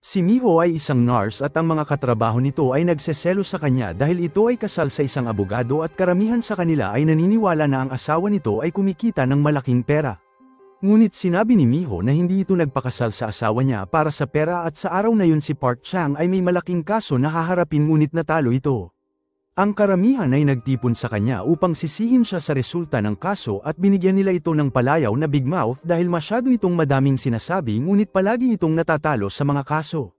Si Miho ay isang nurse at ang mga katrabaho nito ay nagseselo sa kanya dahil ito ay kasal sa isang abogado at karamihan sa kanila ay naniniwala na ang asawa nito ay kumikita ng malaking pera. Ngunit sinabi ni Miho na hindi ito nagpakasal sa asawa niya para sa pera at sa araw na yun si Park Chang ay may malaking kaso na haharapin ngunit natalo ito. Ang karamihan ay nagtipon sa kanya upang sisihin siya sa resulta ng kaso at binigyan nila ito ng palayaw na big mouth dahil masyado itong madaming sinasabi ngunit palagi itong natatalo sa mga kaso.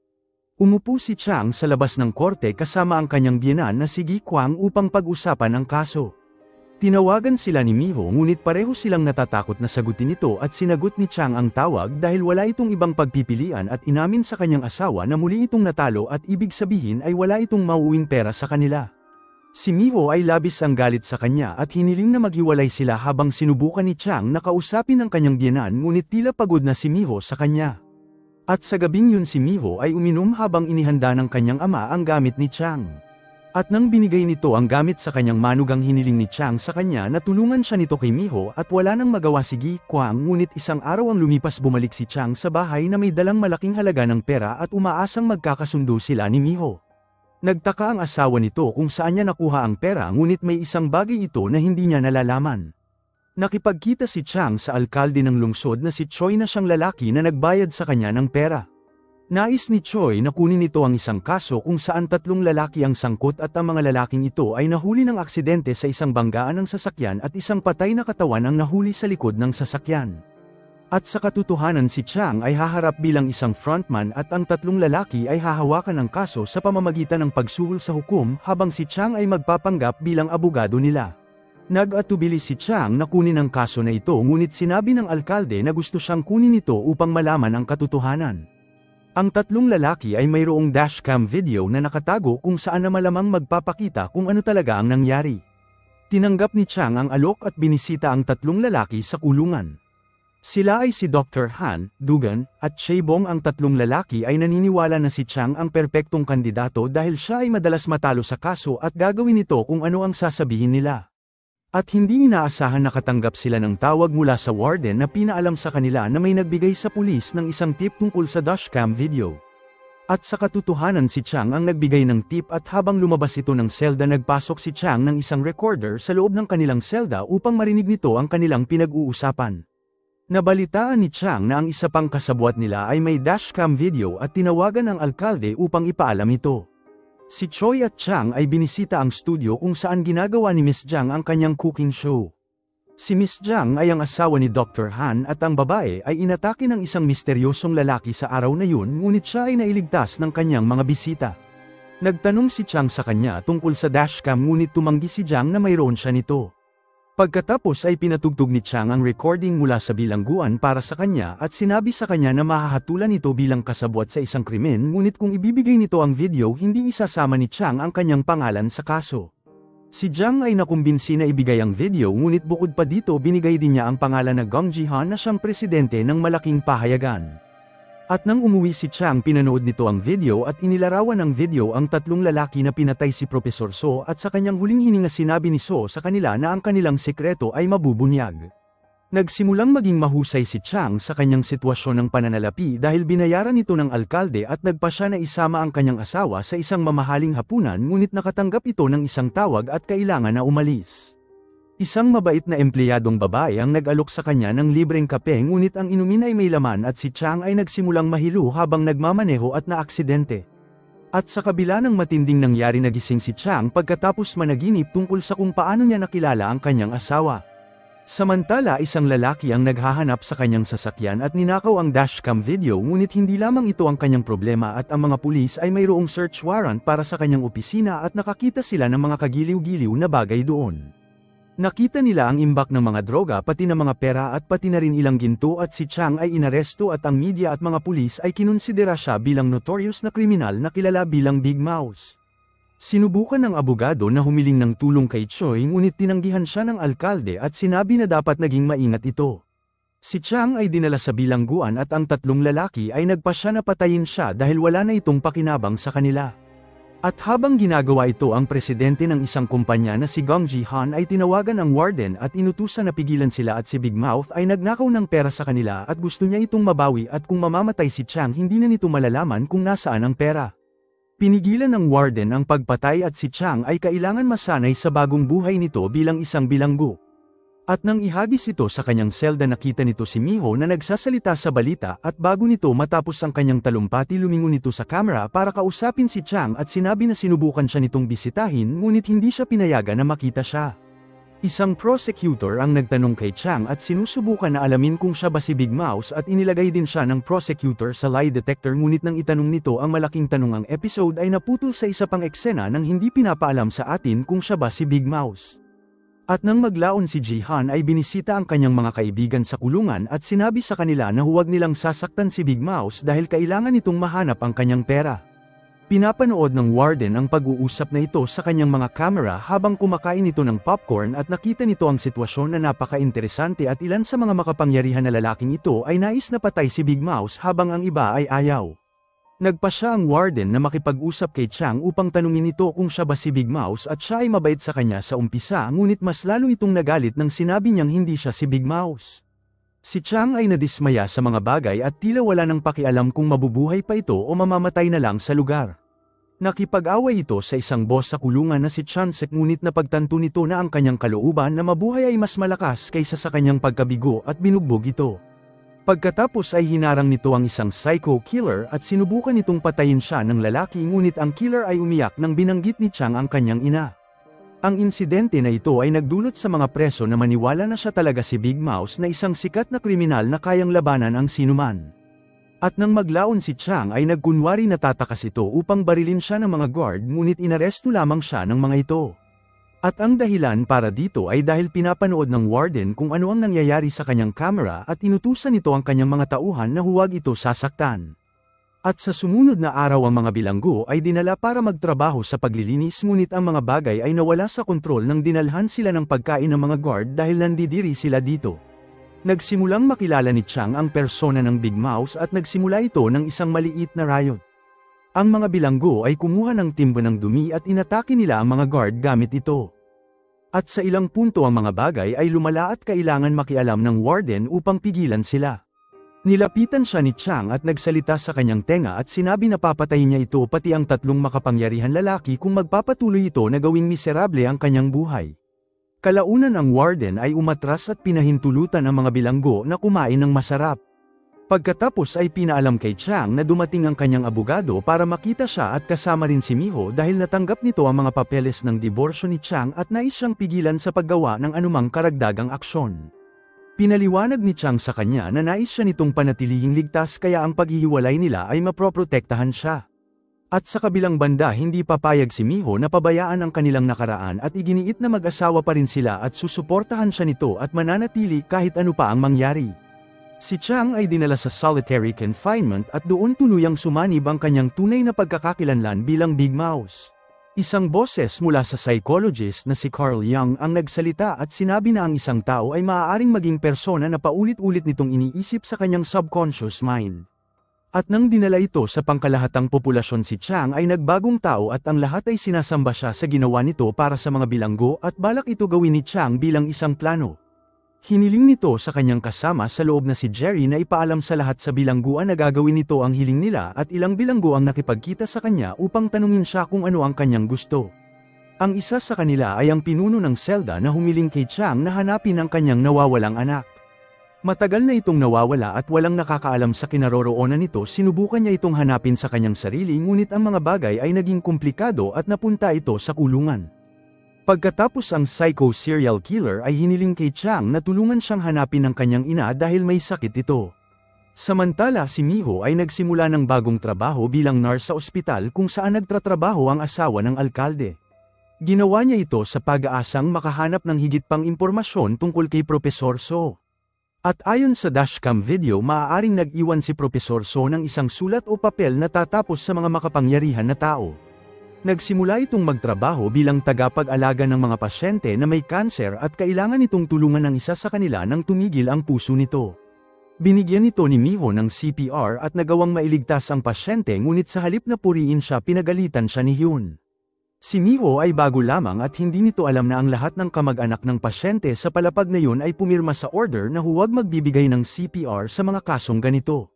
Umupo si Chang sa labas ng korte kasama ang kanyang biyenan na si Gi Kwang upang pag-usapan ang kaso. Tinawagan sila ni Miho ngunit pareho silang natatakot na sagutin ito at sinagot ni Chang ang tawag dahil wala itong ibang pagpipilian at inamin sa kanyang asawa na muli itong natalo at ibig sabihin ay wala itong mauuwing pera sa kanila. Si Miho ay labis ang galit sa kanya at hiniling na maghiwalay sila habang sinubukan ni Chang na kausapin ang kanyang biyenan ngunit tila pagod na si Miho sa kanya. At sa gabing yun si Miho ay uminom habang inihanda ng kanyang ama ang gamit ni Chang. At nang binigay nito ang gamit sa kanyang manugang hiniling ni Chang sa kanya na tulungan siya nito kay Miho at wala nang magawa si Gi Kwang ngunit isang araw ang lumipas bumalik si Chang sa bahay na may dalang malaking halaga ng pera at umaasang magkakasundo sila ni Miho. Nagtaka ang asawa nito kung saan niya nakuha ang pera ngunit may isang bagay ito na hindi niya nalalaman. Nakipagkita si Chang sa alkalde ng lungsod na si Choi na siyang lalaki na nagbayad sa kanya ng pera. Nais ni Choi na kunin nito ang isang kaso kung saan 3 lalaki ang sangkot at ang mga lalaking ito ay nahuli ng aksidente sa isang banggaan ng sasakyan at isang patay na katawan ang nahuli sa likod ng sasakyan. At sa katotohanan si Chang ay haharap bilang isang frontman at ang 3 lalaki ay hahawakan ng kaso sa pamamagitan ng pagsuhol sa hukom habang si Chang ay magpapanggap bilang abogado nila. Nag-atubili si Chang na kunin ang kaso na ito ngunit sinabi ng alkalde na gusto siyang kunin ito upang malaman ang katotohanan. Ang 3 lalaki ay mayroong dashcam video na nakatago kung saan na malamang magpapakita kung ano talaga ang nangyari. Tinanggap ni Chang ang alok at binisita ang 3 lalaki sa kulungan. Sila ay si Dr. Han, Dugan, at Chaebong. Ang 3 lalaki ay naniniwala na si Chang ang perpektong kandidato dahil siya ay madalas matalo sa kaso at gagawin nito kung ano ang sasabihin nila. At hindi inaasahan nakatanggap sila ng tawag mula sa warden na pinaalam sa kanila na may nagbigay sa pulis ng isang tip tungkol sa dashcam video. At sa katotohanan si Chang ang nagbigay ng tip at habang lumabas ito ng selda nagpasok si Chang ng isang recorder sa loob ng kanilang selda upang marinig nito ang kanilang pinag-uusapan. Nabalitaan ni Chang na ang isa pang kasabwat nila ay may dashcam video at tinawagan ng alkalde upang ipaalam ito. Si Choi at Chang ay binisita ang studio kung saan ginagawa ni Miss Jiang ang kanyang cooking show. Si Miss Jiang ay ang asawa ni Dr. Han at ang babae ay inatake ng isang misteryosong lalaki sa araw na yun ngunit siya ay nailigtas ng kanyang mga bisita. Nagtanong si Chang sa kanya tungkol sa dashcam ngunit tumanggi si Jiang na mayroon siya nito. Pagkatapos ay pinatugtog ni Chang ang recording mula sa bilangguan para sa kanya at sinabi sa kanya na mahahatulan ito bilang kasabwat sa isang krimen ngunit kung ibibigay nito ang video hindi isasama ni Chang ang kanyang pangalan sa kaso. Si Jiang ay nakumbinsi na ibigay ang video ngunit bukod pa dito binigay din niya ang pangalan na Gong Jihan na siyang presidente ng malaking pahayagan. At nang umuwi si Chang pinanood nito ang video at inilarawan ng video ang 3 lalaki na pinatay si Professor So at sa kanyang huling hininga sinabi ni So sa kanila na ang kanilang sekreto ay mabubunyag. Nagsimulang maging mahusay si Chang sa kanyang sitwasyon ng pananalapi dahil binayaran ito ng alkalde at nagpa siya na isama ang kanyang asawa sa isang mamahaling hapunan ngunit nakatanggap ito ng isang tawag at kailangan na umalis. Isang mabait na empleyadong babae ang nag-alok sa kanya ng libreng kape ngunit ang inumin ay may laman at si Chang ay nagsimulang mahilo habang nagmamaneho at naaksidente. At sa kabila ng matinding nangyari nagising si Chang pagkatapos managinip tungkol sa kung paano niya nakilala ang kanyang asawa. Samantala isang lalaki ang naghahanap sa kanyang sasakyan at ninakaw ang dashcam video ngunit hindi lamang ito ang kanyang problema at ang mga pulis ay mayroong search warrant para sa kanyang opisina at nakakita sila ng mga kagiliw-giliw na bagay doon. Nakita nila ang imbak ng mga droga pati ng mga pera at pati na rin ilang ginto at si Chang ay inaresto at ang media at mga pulis ay kinonsidera siya bilang notorious na kriminal na kilala bilang Big Mouse. Sinubukan ng abogado na humiling ng tulong kay Choi ngunit tinanggihan siya ng alkalde at sinabi na dapat naging maingat ito. Si Chang ay dinala sa bilangguan at ang 3 lalaki ay nagpasya na patayin siya dahil wala na itong pakinabang sa kanila. At habang ginagawa ito ang presidente ng isang kumpanya na si Gong Ji-han ay tinawagan ang warden at inutusan na pigilan sila at si Big Mouth ay nagnakaw ng pera sa kanila at gusto niya itong mabawi at kung mamamatay si Chang hindi na nito malalaman kung nasaan ang pera. Pinigilan ng warden ang pagpatay at si Chang ay kailangan masanay sa bagong buhay nito bilang isang bilanggo. At nang ihagis ito sa kanyang selda nakita nito si Miho na nagsasalita sa balita at bago nito matapos ang kanyang talumpati lumingon nito sa kamera para kausapin si Chang at sinabi na sinubukan siya nitong bisitahin ngunit hindi siya pinayagan na makita siya. Isang prosecutor ang nagtanong kay Chang at sinusubukan na alamin kung siya ba si Big Mouse at inilagay din siya ng prosecutor sa lie detector ngunit nang itanong nito ang malaking tanong ang episode ay naputol sa isa pang eksena nang hindi pinapaalam sa atin kung siya ba si Big Mouse. At nang maglaon si Ji-han ay binisita ang kanyang mga kaibigan sa kulungan at sinabi sa kanila na huwag nilang sasaktan si Big Mouse dahil kailangan nitong mahanap ang kanyang pera. Pinapanood ng warden ang pag-uusap na ito sa kanyang mga kamera habang kumakain ito ng popcorn at nakita nito ang sitwasyon na napaka-interesante at ilan sa mga makapangyarihan na lalaking ito ay nais na patay si Big Mouse habang ang iba ay ayaw. Nagpa siya ang warden na makipag-usap kay Chang upang tanungin ito kung siya ba si Big Mouse at siya ay mabait sa kanya sa umpisa ngunit mas lalo itong nagalit nang sinabi niyang hindi siya si Big Mouse. Si Chang ay nadismaya sa mga bagay at tila wala nang pakialam kung mabubuhay pa ito o mamamatay na lang sa lugar. Nakipag-away ito sa isang boss sa kulungan na si Chansek ngunit napagtanto nito na ang kanyang kalooban na mabuhay ay mas malakas kaysa sa kanyang pagkabigo at binugbog ito. Pagkatapos ay hinarang nito ang isang psycho killer at sinubukan nitong patayin siya ng lalaki ngunit ang killer ay umiyak nang binanggit ni Chang ang kanyang ina. Ang insidente na ito ay nagdulot sa mga preso na maniwala na siya talaga si Big Mouse na isang sikat na kriminal na kayang labanan ang sinuman. At nang maglaon si Chang ay nagkunwari na tatakas ito upang barilin siya ng mga guard ngunit inaresto lamang siya ng mga ito. At ang dahilan para dito ay dahil pinapanood ng warden kung ano ang nangyayari sa kanyang kamera at inutusan nito ang kanyang mga tauhan na huwag ito sasaktan. At sa sumunod na araw ang mga bilanggo ay dinala para magtrabaho sa paglilinis ngunit ang mga bagay ay nawala sa kontrol nang dinalhan sila ng pagkain ng mga guard dahil nandidiri sila dito. Nagsimulang makilala ni Chang ang persona ng Big Mouse at nagsimula ito ng isang maliit na riot. Ang mga bilanggo ay kumuha ng timba ng dumi at inatake nila ang mga guard gamit ito. At sa ilang punto ang mga bagay ay lumala at kailangan makialam ng warden upang pigilan sila. Nilapitan siya ni Chang at nagsalita sa kanyang tenga at sinabi na papatayin niya ito pati ang tatlong makapangyarihan lalaki kung magpapatuloy ito na gawing miserable ang kanyang buhay. Kalaunan ang warden ay umatras at pinahintulutan ang mga bilanggo na kumain ng masarap. Pagkatapos ay pinaalam kay Chang na dumating ang kanyang abogado para makita siya at kasama rin si Miho dahil natanggap nito ang mga papeles ng diborsyo ni Chang at nais siyang pigilan sa paggawa ng anumang karagdagang aksyon. Pinaliwanag ni Chang sa kanya na nais siya nitong panatilihing ligtas kaya ang paghihiwalay nila ay maproprotektahan siya. At sa kabilang banda hindi papayag si Miho na pabayaan ang kanilang nakaraan at iginiit na mag-asawa pa rin sila at susuportahan siya nito at mananatili kahit ano pa ang mangyari. Si Chang ay dinala sa solitary confinement at doon tuluyang sumanib ang kanyang tunay na pagkakakilanlan bilang Big Mouse. Isang boses mula sa psychologist na si Carl Jung ang nagsalita at sinabi na ang isang tao ay maaaring maging persona na paulit-ulit nitong iniisip sa kanyang subconscious mind. At nang dinala ito sa pangkalahatang populasyon si Chang ay nagbagong tao at ang lahat ay sinasamba siya sa ginawa nito para sa mga bilanggo at balak ito gawin ni Chang bilang isang plano. Hiniling nito sa kanyang kasama sa loob na si Jerry na ipaalam sa lahat sa bilangguan na gagawin nito ang hiling nila at ilang bilanggo ang nakipagkita sa kanya upang tanungin siya kung ano ang kanyang gusto. Ang isa sa kanila ay ang pinuno ng selda na humiling kay Chang na hanapin ang kanyang nawawalang anak. Matagal na itong nawawala at walang nakakaalam sa kinaroroonan nito sinubukan niya itong hanapin sa kanyang sarili ngunit ang mga bagay ay naging komplikado at napunta ito sa kulungan. Pagkatapos ang psycho serial killer ay hiniling kay Chang na tulungan siyang hanapin ang kanyang ina dahil may sakit ito. Samantala si Miho ay nagsimula ng bagong trabaho bilang nurse sa ospital kung saan nagtatrabaho ang asawa ng alkalde. Ginawa niya ito sa pag-aasang makahanap ng higit pang impormasyon tungkol kay Profesor So. At ayon sa dashcam video maaaring nag-iwan si Profesor So ng isang sulat o papel na tatapos sa mga makapangyarihan na tao. Nagsimula itong magtrabaho bilang tagapag-alaga ng mga pasyente na may kanser at kailangan itong tulungan ng isa sa kanila nang tumigil ang puso nito. Binigyan ito ni Miho ng CPR at nagawang mailigtas ang pasyente, ngunit sa halip na puriin siya, pinagalitan siya ni Hyun. Si Miho ay bago lamang at hindi nito alam na ang lahat ng kamag-anak ng pasyente sa palapag na yun ay pumirma sa order na huwag magbibigay ng CPR sa mga kasong ganito.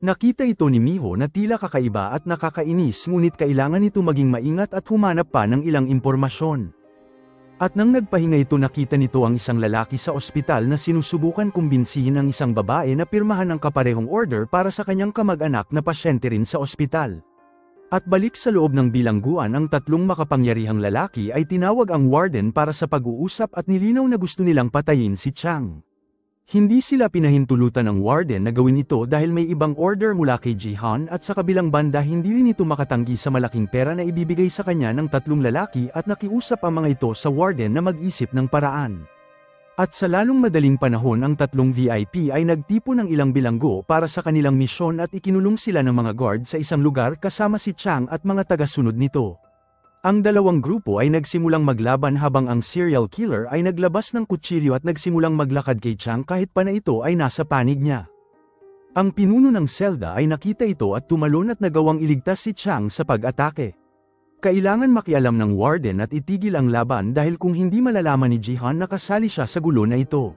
Nakita ito ni Miho na tila kakaiba at nakakainis, ngunit kailangan nito maging maingat at humanap pa ng ilang impormasyon. At nang nagpahinga ito, nakita nito ang isang lalaki sa ospital na sinusubukan kumbinsihin ang isang babae na pirmahan ang kaparehong order para sa kanyang kamag-anak na pasyente rin sa ospital. At balik sa loob ng bilangguan, ang tatlong makapangyarihang lalaki ay tinawag ang warden para sa pag-uusap at nilinaw na gusto nilang patayin si Chang. Hindi sila pinahintulutan ng warden na gawin ito dahil may ibang order mula kay Jihan, at sa kabilang banda hindi rin ito makatanggi sa malaking pera na ibibigay sa kanya ng tatlong lalaki, at nakiusap ang mga ito sa warden na mag-isip ng paraan. At sa lalong madaling panahon, ang tatlong VIP ay nagtipon ng ilang bilanggo para sa kanilang misyon at ikinulong sila ng mga guard sa isang lugar kasama si Chang at mga tagasunod nito. Ang dalawang grupo ay nagsimulang maglaban habang ang serial killer ay naglabas ng kutsilyo at nagsimulang maglakad kay Chang kahit pa na ito ay nasa panig niya. Ang pinuno ng selda ay nakita ito at tumalon at nagawang iligtas si Chang sa pag-atake. Kailangan makialam ng warden at itigil ang laban dahil kung hindi malalaman ni Jihan na kasali siya sa gulo na ito.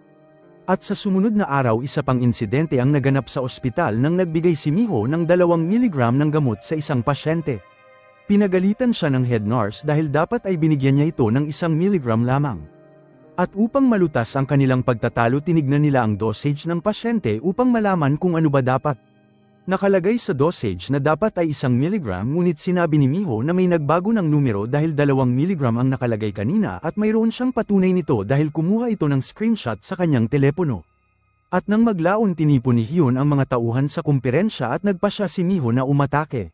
At sa sumunod na araw, isa pang insidente ang naganap sa ospital nang nagbigay si Miho ng 2 mg ng gamot sa isang pasyente. Pinagalitan siya ng head nurse dahil dapat ay binigyan niya ito ng 1 mg lamang. At upang malutas ang kanilang pagtatalo, tinignan nila ang dosage ng pasyente upang malaman kung ano ba dapat. Nakalagay sa dosage na dapat ay 1 mg, ngunit sinabi ni Miho na may nagbago ng numero dahil 2 mg ang nakalagay kanina, at mayroon siyang patunay nito dahil kumuha ito ng screenshot sa kanyang telepono. At nang maglaon, tinipon ni Hyun ang mga tauhan sa kumperensya at nagpasya si Miho na umatake.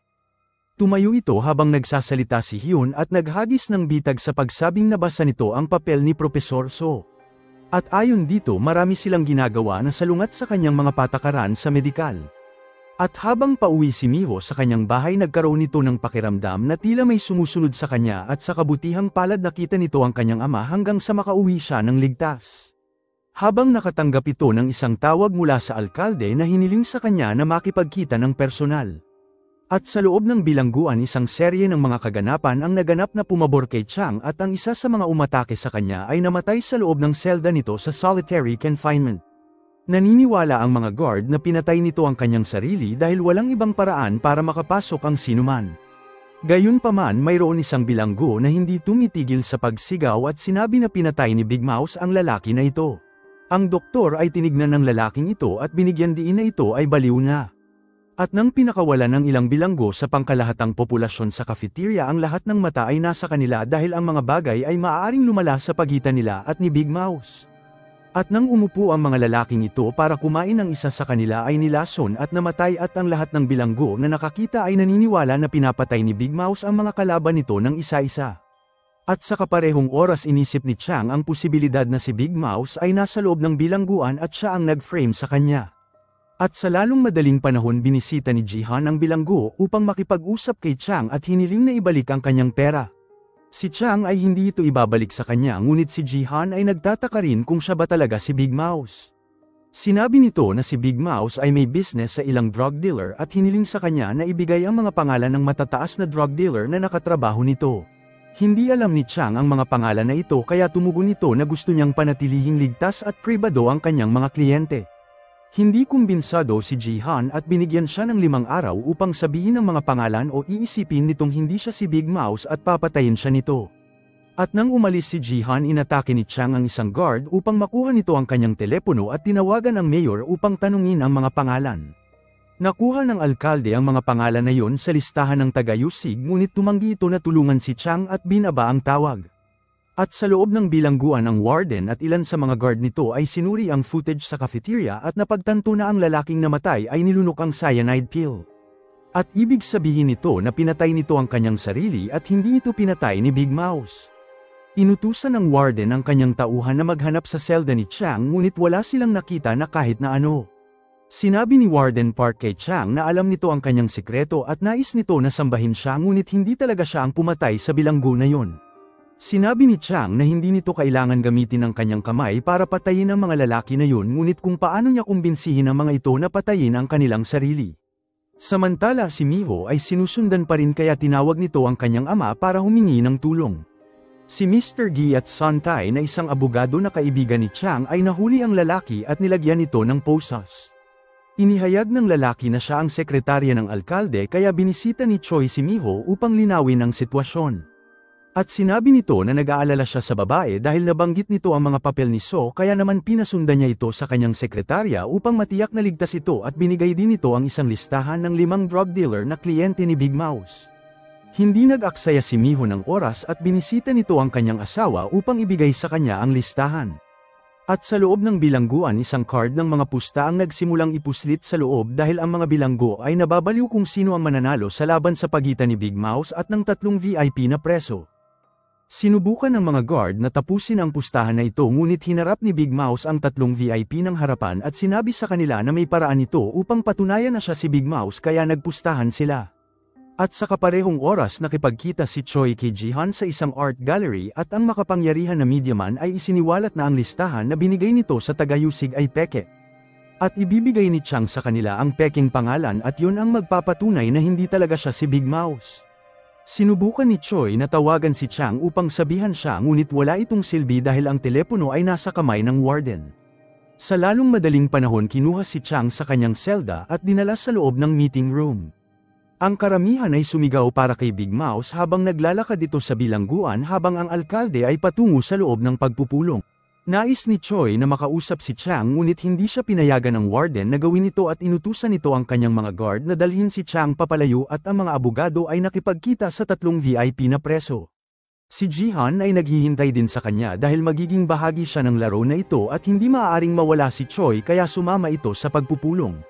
Tumayo ito habang nagsasalita si Hyun at naghagis ng bitag sa pagsabing nabasa nito ang papel ni Profesor So. At ayon dito, marami silang ginagawa na salungat sa kanyang mga patakaran sa medikal. At habang pauwi si Miho sa kanyang bahay, nagkaroon nito ng pakiramdam na tila may sumusunod sa kanya, at sa kabutihang palad nakita nito ang kanyang ama hanggang sa makauwi siya ng ligtas. Habang nakatanggap ito ng isang tawag mula sa alkalde na hiniling sa kanya na makipagkita ng personal. At sa loob ng bilangguan, isang serye ng mga kaganapan ang naganap na pumabor kay Chang, at ang isa sa mga umatake sa kanya ay namatay sa loob ng selda nito sa solitary confinement. Naniniwala ang mga guard na pinatay nito ang kanyang sarili dahil walang ibang paraan para makapasok ang sinuman. Gayunpaman, mayroon isang bilanggo na hindi tumitigil sa pagsigaw at sinabi na pinatay ni Big Mouse ang lalaki na ito. Ang doktor ay tinignan ng lalaking ito at binigyan diin na ito ay baliw na. At nang pinakawalan ng ilang bilanggo sa pangkalahatang populasyon sa cafeteria, ang lahat ng mata ay nasa kanila dahil ang mga bagay ay maaaring lumala sa pagitan nila at ni Big Mouse. At nang umupo ang mga lalaking ito para kumain, ang isa sa kanila ay nilason at namatay, at ang lahat ng bilanggo na nakakita ay naniniwala na pinapatay ni Big Mouse ang mga kalaban nito ng isa-isa. At sa kaparehong oras, inisip ni Chang ang posibilidad na si Big Mouse ay nasa loob ng bilangguan at siya ang nag-frame sa kanya. At sa lalong madaling panahon, binisita ni Jihan ang bilanggo upang makipag-usap kay Chang at hiniling na ibalik ang kanyang pera. Si Chang ay hindi ito ibabalik sa kanya, ngunit si Jihan ay nagtataka rin kung siya ba talaga si Big Mouse. Sinabi nito na si Big Mouse ay may business sa ilang drug dealer at hiniling sa kanya na ibigay ang mga pangalan ng matataas na drug dealer na nakatrabaho nito. Hindi alam ni Chang ang mga pangalan na ito, kaya tumugon ito na gusto niyang panatilihing ligtas at pribado ang kanyang mga kliyente. Hindi kumbinsado si Jihan at binigyan siya ng 5 araw upang sabihin ang mga pangalan o iisipin nitong hindi siya si Big Mouse at papatayin siya nito. At nang umalis si Jihan, inatake ni Chang ang isang guard upang makuha nito ang kanyang telepono at tinawagan ang mayor upang tanungin ang mga pangalan. Nakuha ng alkalde ang mga pangalan na yon sa listahan ng taga-Yusig, ngunit tumanggi ito na tulungan si Chang at binaba ang tawag. At sa loob ng bilangguan, ang warden at ilan sa mga guard nito ay sinuri ang footage sa cafeteria at napagtanto na ang lalaking namatay ay nilunok ang cyanide pill. At ibig sabihin nito na pinatay nito ang kanyang sarili at hindi ito pinatay ni Big Mouse. Inutusan ng warden ang kanyang tauhan na maghanap sa selda ni Chang, ngunit wala silang nakita na kahit na ano. Sinabi ni Warden Park kay Chang na alam nito ang kanyang sikreto at nais nito na sambahin siya, ngunit hindi talaga siya ang pumatay sa bilanggo na yon. Sinabi ni Chang na hindi nito kailangan gamitin ang kanyang kamay para patayin ang mga lalaki na yun, ngunit kung paano niya kumbinsihin ang mga ito na patayin ang kanilang sarili. Samantala si Miho ay sinusundan pa rin, kaya tinawag nito ang kanyang ama para humingi ng tulong. Si Mr. Gi at Son Tai na isang abogado na kaibigan ni Chang ay nahuli ang lalaki at nilagyan ito ng posas. Inihayag ng lalaki na siya ang sekretarya ng alkalde, kaya binisita ni Choi si Miho upang linawin ang sitwasyon. At sinabi nito na nag-aalala siya sa babae dahil nabanggit nito ang mga papel ni So, kaya naman pinasundan niya ito sa kanyang sekretarya upang matiyak na ligtas ito, at binigay din ito ang isang listahan ng 5 drug dealer na kliyente ni Big Mouse. Hindi nag-aksaya si Miho ng oras at binisita nito ang kanyang asawa upang ibigay sa kanya ang listahan. At sa loob ng bilangguan, isang card ng mga pusta ang nagsimulang ipuslit sa loob dahil ang mga bilanggo ay nababaliw kung sino ang mananalo sa laban sa pagitan ni Big Mouse at ng 3 VIP na preso. Sinubukan ng mga guard na tapusin ang pustahan na ito, ngunit hinarap ni Big Mouse ang 3 VIP ng harapan at sinabi sa kanila na may paraan ito upang patunayan na siya si Big Mouse, kaya nagpustahan sila. At sa kaparehong oras nakipagkita si Choi kay Jihan sa isang art gallery, at ang makapangyarihan na mediaman ay isiniwalat na ang listahan na binigay nito sa tagayusig ay peke. At ibibigay ni Chang sa kanila ang peking pangalan, at yun ang magpapatunay na hindi talaga siya si Big Mouse. Sinubukan ni Choi na tawagan si Chang upang sabihan siya, ngunit wala itong silbi dahil ang telepono ay nasa kamay ng warden. Sa lalong madaling panahon kinuha si Chang sa kanyang selda at dinala sa loob ng meeting room. Ang karamihan ay sumigaw para kay Big Mouse habang naglalakad ito sa bilangguan, habang ang alkalde ay patungo sa loob ng pagpupulong. Nais ni Choi na makausap si Chang, ngunit hindi siya pinayagan ng warden na gawin ito, at inutusan nito ang kanyang mga guard na dalhin si Chang papalayo, at ang mga abogado ay nakipagkita sa 3 VIP na preso. Si Jihan ay naghihintay din sa kanya dahil magiging bahagi siya ng laro na ito at hindi maaaring mawala si Choi, kaya sumama ito sa pagpupulong.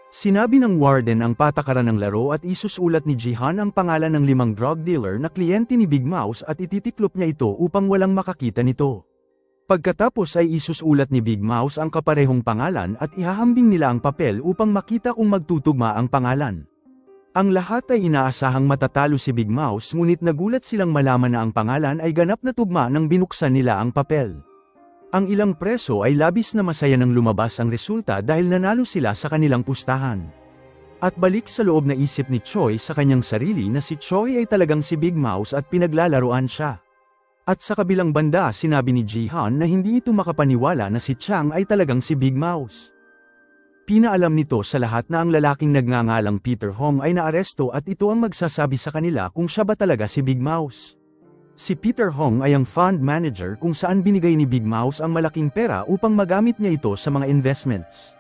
Sinabi ng warden ang patakaran ng laro at isusulat ni Jihan ang pangalan ng 5 drug dealer na kliyente ni Big Mouse at ititiklop niya ito upang walang makakita nito. Pagkatapos ay isusulat ni Big Mouse ang kaparehong pangalan at ihahambing nila ang papel upang makita kung magtutugma ang pangalan. Ang lahat ay inaasahang matatalo si Big Mouse, ngunit nagulat silang malaman na ang pangalan ay ganap na tugma nang binuksan nila ang papel. Ang ilang preso ay labis na masaya nang lumabas ang resulta dahil nanalo sila sa kanilang pustahan. At balik sa loob na isip ni Choi sa kanyang sarili na si Choi ay talagang si Big Mouse at pinaglalaroan siya. At sa kabilang banda, sinabi ni Jihan na hindi ito makapaniwala na si Chang ay talagang si Big Mouse. Pinaalam nito sa lahat na ang lalaking nagngangalang Peter Hong ay naaresto at ito ang magsasabi sa kanila kung siya ba talaga si Big Mouse. Si Peter Hong ay ang fund manager kung saan binigay ni Big Mouse ang malaking pera upang magamit niya ito sa mga investments.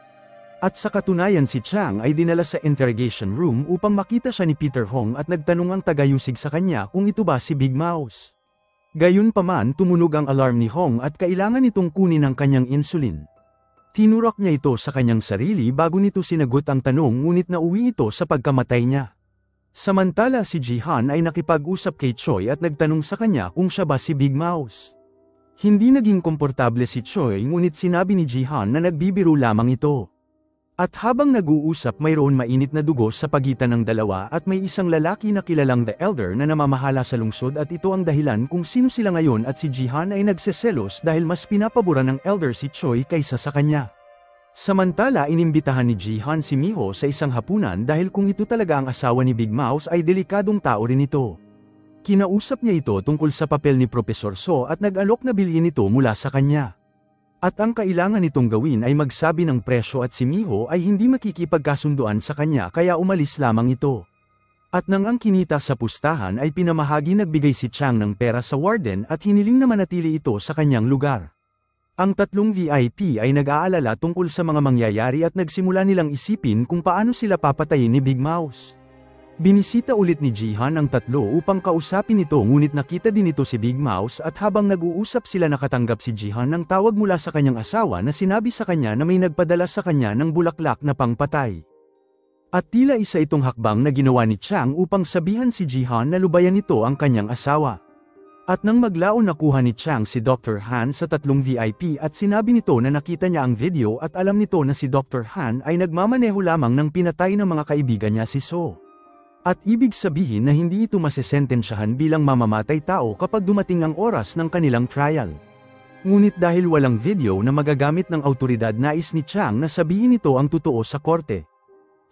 At sa katunayan, si Chang ay dinala sa interrogation room upang makita siya ni Peter Hong, at nagtanong ang tagayusig sa kanya kung ito ba si Big Mouse. Gayunpaman, tumunog ang alarm ni Hong at kailangan nitong kunin ang kanyang insulin. Tinurak niya ito sa kanyang sarili bago nito sinagot ang tanong, ngunit nauwi ito sa pagkamatay niya. Samantala si Jihan ay nakipag-usap kay Choi at nagtanong sa kanya kung siya ba si Big Mouse. Hindi naging komportable si Choi, ngunit sinabi ni Jihan na nagbibiro lamang ito. At habang nag-uusap, mayroon mainit na dugo sa pagitan ng dalawa, at may isang lalaki na kilalang The Elder na namamahala sa lungsod, at ito ang dahilan kung sino sila ngayon, at si Jihan ay nagseselos dahil mas pinapaboran ng Elder si Choi kaysa sa kanya. Samantala inimbitahan ni Jihan si Miho sa isang hapunan dahil kung ito talaga ang asawa ni Big Mouse ay delikadong tao rin ito. Kinausap niya ito tungkol sa papel ni Professor So at nag-alok na bilhin ito mula sa kanya. At ang kailangan nitong gawin ay magsabi ng presyo, at si Miho ay hindi makikipagkasunduan sa kanya kaya umalis lamang ito. At nang ang kinita sa pustahan ay pinamahagi, nagbigay si Chang ng pera sa warden at hiniling na manatili ito sa kanyang lugar. Ang 3 VIP ay nag-aalala tungkol sa mga mangyayari at nagsimula nilang isipin kung paano sila papatayin ni Big Mouse. Binisita ulit ni Jihan ang 3 upang kausapin ito, ngunit nakita din ito si Big Mouse, at habang nag-uusap sila nakatanggap si Jihan ng tawag mula sa kanyang asawa na sinabi sa kanya na may nagpadala sa kanya ng bulaklak na pangpatay. At tila isa itong hakbang na ginawa ni Chang upang sabihan si Jihan na lubayan nito ang kanyang asawa. At nang maglaon, nakuha ni Chang si Dr. Han sa 3 VIP at sinabi nito na nakita niya ang video at alam nito na si Dr. Han ay nagmamaneho lamang ng pinatay ng mga kaibigan niya si So. At ibig sabihin na hindi ito masesentensyahan bilang mamamatay tao kapag dumating ang oras ng kanilang trial. Ngunit dahil walang video na magagamit ng awtoridad, nais ni Chang na sabihin ito ang totoo sa korte.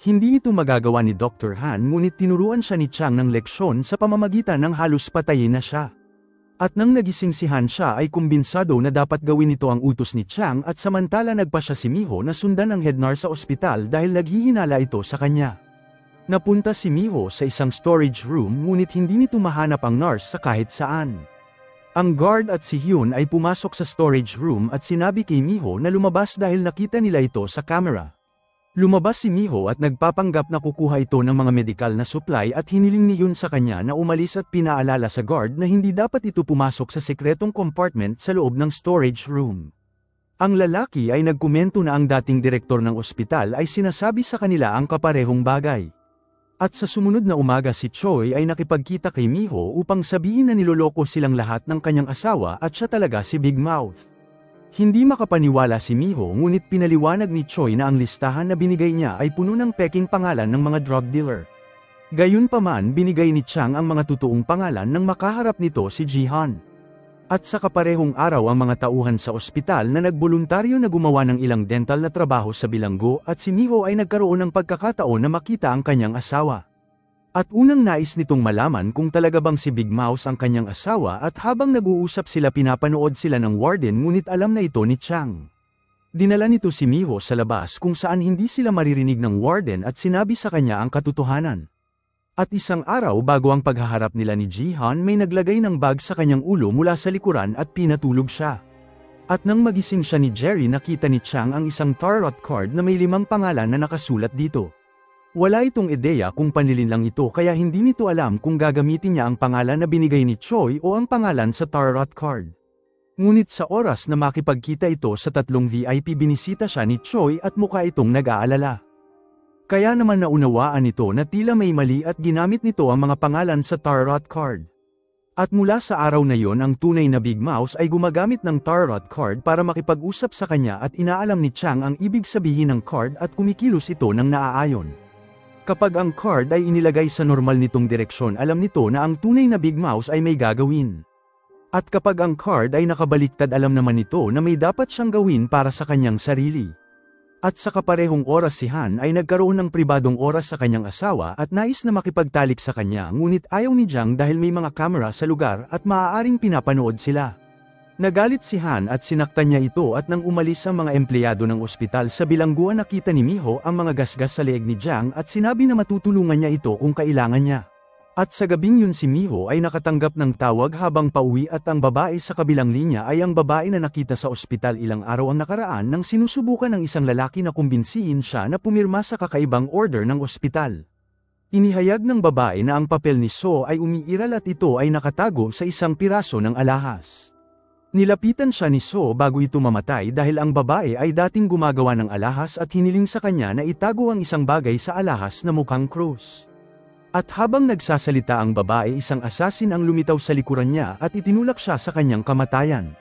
Hindi ito magagawa ni Dr. Han, ngunit tinuruan siya ni Chang ng leksyon sa pamamagitan ng halos patayin na siya. At nang nagising si Han, siya ay kumbinsado na dapat gawin ito ang utos ni Chang, at samantala nagpa siya si Miho na sundan ang head nurse sa ospital dahil naghihinala ito sa kanya. Napunta si Miho sa isang storage room, ngunit hindi nito mahanap ang nurse sa kahit saan. Ang guard at si Hyun ay pumasok sa storage room at sinabi kay Miho na lumabas dahil nakita nila ito sa camera. Lumabas si Miho at nagpapanggap na kukuha ito ng mga medikal na supply, at hiniling ni Hyun sa kanya na umalis at pinaalala sa guard na hindi dapat ito pumasok sa sekretong compartment sa loob ng storage room. Ang lalaki ay nagkomento na ang dating direktor ng ospital ay sinasabi sa kanila ang kaparehong bagay. At sa sumunod na umaga si Choi ay nakipagkita kay Miho upang sabihin na niloloko silang lahat ng kanyang asawa at siya talaga si Big Mouth. Hindi makapaniwala si Miho, ngunit pinaliwanag ni Choi na ang listahan na binigay niya ay puno ng peking pangalan ng mga drug dealer. Gayunpaman, binigay ni Chang ang mga totoong pangalan nang makaharap nito si Jihan. At sa kaparehong araw ang mga tauhan sa ospital na nagboluntaryo na gumawa ng ilang dental na trabaho sa bilanggo, at si Miho ay nagkaroon ng pagkakataon na makita ang kanyang asawa. At unang nais nitong malaman kung talaga bang si Big Mouth ang kanyang asawa, at habang nag-uusap sila pinapanood sila ng warden, ngunit alam na ito ni Chang. Dinala nito si Miho sa labas kung saan hindi sila maririnig ng warden at sinabi sa kanya ang katotohanan. At isang araw bago ang paghaharap nila ni Jihan, may naglagay ng bag sa kanyang ulo mula sa likuran at pinatulog siya. At nang magising siya ni Jerry, nakita ni Chang ang isang tarot card na may 5 pangalan na nakasulat dito. Wala itong ideya kung panlilin lang ito, kaya hindi nito alam kung gagamitin niya ang pangalan na binigay ni Choi o ang pangalan sa tarot card. Ngunit sa oras na makipagkita ito sa 3 VIP, binisita siya ni Choi at mukha itong nag-aalala. Kaya naman naunawaan nito na tila may mali at ginamit nito ang mga pangalan sa tarot card. At mula sa araw na yon, ang tunay na Big Mouth ay gumagamit ng tarot card para makipag-usap sa kanya, at inaalam ni Chang ang ibig sabihin ng card at kumikilos ito ng naaayon. Kapag ang card ay inilagay sa normal nitong direksyon, alam nito na ang tunay na Big Mouth ay may gagawin. At kapag ang card ay nakabaliktad, alam naman nito na may dapat siyang gawin para sa kanyang sarili. At sa kaparehong oras si Han ay nagkaroon ng pribadong oras sa kanyang asawa at nais na makipagtalik sa kanya, ngunit ayaw ni Jang dahil may mga kamera sa lugar at maaaring pinapanood sila. Nagalit si Han at sinaktan niya ito, at nang umalis ang mga empleyado ng ospital sa bilangguan, nakita ni Miho ang mga gasgas sa leeg ni Jang at sinabi na matutulungan niya ito kung kailangan niya. At sa gabing yun si Miho ay nakatanggap ng tawag habang pauwi, at ang babae sa kabilang linya ay ang babae na nakita sa ospital ilang araw ang nakaraan nang sinusubukan ng isang lalaki na kumbinsihin siya na pumirma sa kakaibang order ng ospital. Inihayag ng babae na ang papel ni So ay umiiral at ito ay nakatago sa isang piraso ng alahas. Nilapitan siya ni So bago ito mamatay dahil ang babae ay dating gumagawa ng alahas at hiniling sa kanya na itago ang isang bagay sa alahas na mukhang krus. At habang nagsasalita ang babae, isang asasin ang lumitaw sa likuran niya at itinulak siya sa kanyang kamatayan.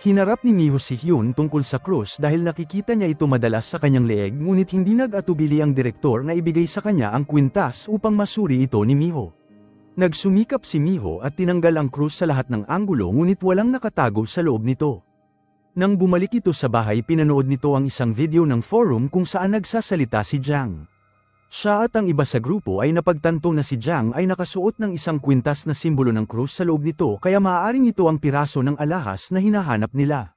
Hinarap ni Miho si Hyun tungkol sa krus dahil nakikita niya ito madalas sa kanyang leeg, ngunit hindi nag-atubili ang direktor na ibigay sa kanya ang kwintas upang masuri ito ni Miho. Nagsumikap si Miho at tinanggal ang krus sa lahat ng anggulo, ngunit walang nakatago sa loob nito. Nang bumalik ito sa bahay, pinanood nito ang isang video ng forum kung saan nagsasalita si Jang. Siya at ang iba sa grupo ay napagtanto na si Jang ay nakasuot ng isang kwintas na simbolo ng krus sa loob nito, kaya maaaring ito ang piraso ng alahas na hinahanap nila.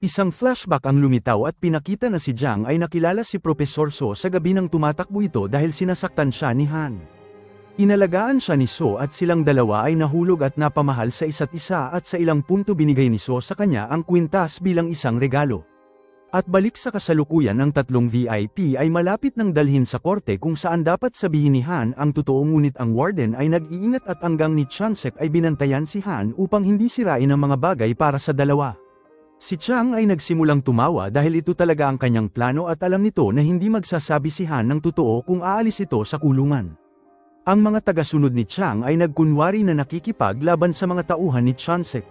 Isang flashback ang lumitaw at pinakita na si Jang ay nakilala si Professor So sa gabi nang tumatakbo ito dahil sinasaktan siya ni Han. Inalagaan siya ni So at silang dalawa ay nahulog at napamahal sa isa't isa, at sa ilang punto binigay ni So sa kanya ang kwintas bilang isang regalo. At balik sa kasalukuyan, ang 3 VIP ay malapit ng dalhin sa korte kung saan dapat sabihin ni Han ang totoo, ngunit ang warden ay nag-iingat at hanggang ni Chansek ay binantayan si Han upang hindi sirain ang mga bagay para sa dalawa. Si Chang ay nagsimulang tumawa dahil ito talaga ang kanyang plano at alam nito na hindi magsasabi si Han ng totoo kung aalis ito sa kulungan. Ang mga tagasunod ni Chang ay nagkunwari na nakikipaglaban sa mga tauhan ni Chansek.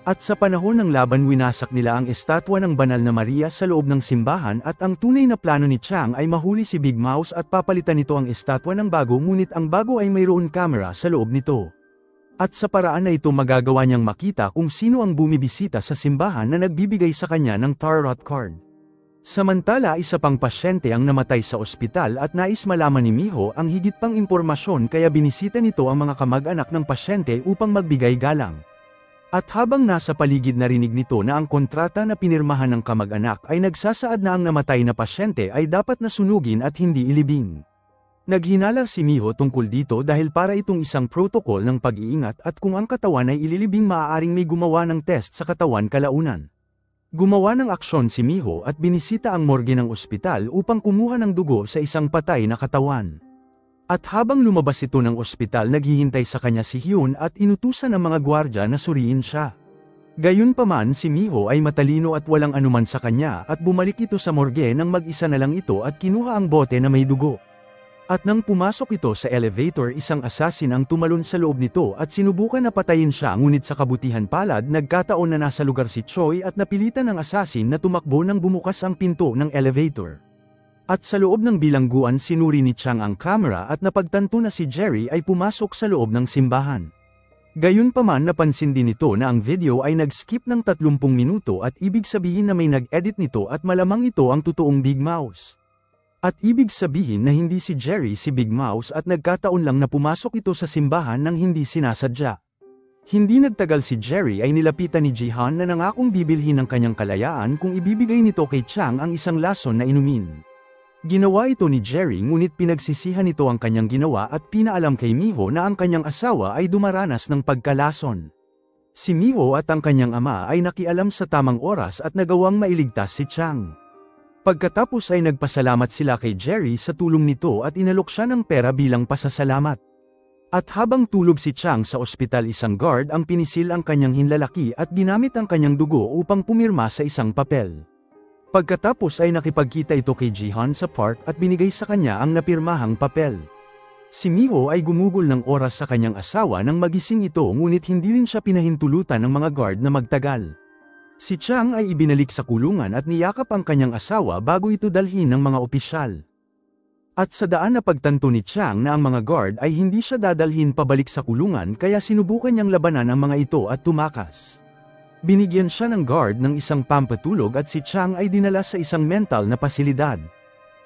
At sa panahon ng laban winasak nila ang estatwa ng banal na Maria sa loob ng simbahan at ang tunay na plano ni Chang ay mahuli si Big Mouse at papalitan nito ang estatwa ng bago ngunit ang bago ay mayroon kamera sa loob nito. At sa paraan na ito magagawa niyang makita kung sino ang bumibisita sa simbahan na nagbibigay sa kanya ng tarot card. Samantala isa pang pasyente ang namatay sa ospital at nais malaman ni Miho ang higit pang impormasyon kaya binisita nito ang mga kamag-anak ng pasyente upang magbigay galang. At habang nasa paligid narinig nito na ang kontrata na pinirmahan ng kamag-anak ay nagsasaad na ang namatay na pasyente ay dapat na sunugin at hindi ilibing. Naghinala si Miho tungkol dito dahil para itong isang protocol ng pag-iingat at kung ang katawan ay ililibing maaaring may gumawa ng test sa katawan kalaunan. Gumawa ng aksyon si Miho at binisita ang morgue ng ospital upang kumuha ng dugo sa isang patay na katawan. At habang lumabas ito ng ospital naghihintay sa kanya si Hyun at inutusan ng mga gwardya na suriin siya. Gayunpaman si Miho ay matalino at walang anuman sa kanya at bumalik ito sa morgue nang mag-isa na lang ito at kinuha ang bote na may dugo. At nang pumasok ito sa elevator isang assassin ang tumalon sa loob nito at sinubukan na patayin siya ngunit sa kabutihan palad nagkataon na nasa lugar si Choi at napilitan ng assassin na tumakbo nang bumukas ang pinto ng elevator. At sa loob ng bilangguan sinuri ni Chang ang kamera at napagtanto na si Jerry ay pumasok sa loob ng simbahan. Gayunpaman napansin din nito na ang video ay nag-skip ng 30 minuto at ibig sabihin na may nag-edit nito at malamang ito ang totoong Big Mouse. At ibig sabihin na hindi si Jerry si Big Mouse at nagkataon lang na pumasok ito sa simbahan nang hindi sinasadya. Hindi nagtagal si Jerry ay nilapitan ni Jihan na nangakong bibilhin ng kanyang kalayaan kung ibibigay nito kay Chang ang isang lason na inumin. Ginawa ito ni Jerry ngunit pinagsisihan nito ang kanyang ginawa at pinaalam kay Miho na ang kanyang asawa ay dumaranas ng pagkalason. Si Miho at ang kanyang ama ay nakialam sa tamang oras at nagawang mailigtas si Chang. Pagkatapos ay nagpasalamat sila kay Jerry sa tulong nito at inalok siya ng pera bilang pasasalamat. At habang tulog si Chang sa ospital isang guard ang pinisil ang kanyang hinlalaki at ginamit ang kanyang dugo upang pumirma sa isang papel. Pagkatapos ay nakipagkita ito kay Jihan sa park at binigay sa kanya ang napirmahang papel. Si Miho ay gumugol ng oras sa kanyang asawa nang magising ito ngunit hindi rin siya pinahintulutan ng mga guard na magtagal. Si Chang ay ibinalik sa kulungan at niyakap ang kanyang asawa bago ito dalhin ng mga opisyal. At sa daan na pagtanto ni Chang na ang mga guard ay hindi siya dadalhin pabalik sa kulungan kaya sinubukan niyang labanan ang mga ito at tumakas. Binigyan siya ng guard ng isang pampatulog at si Chang ay dinala sa isang mental na pasilidad.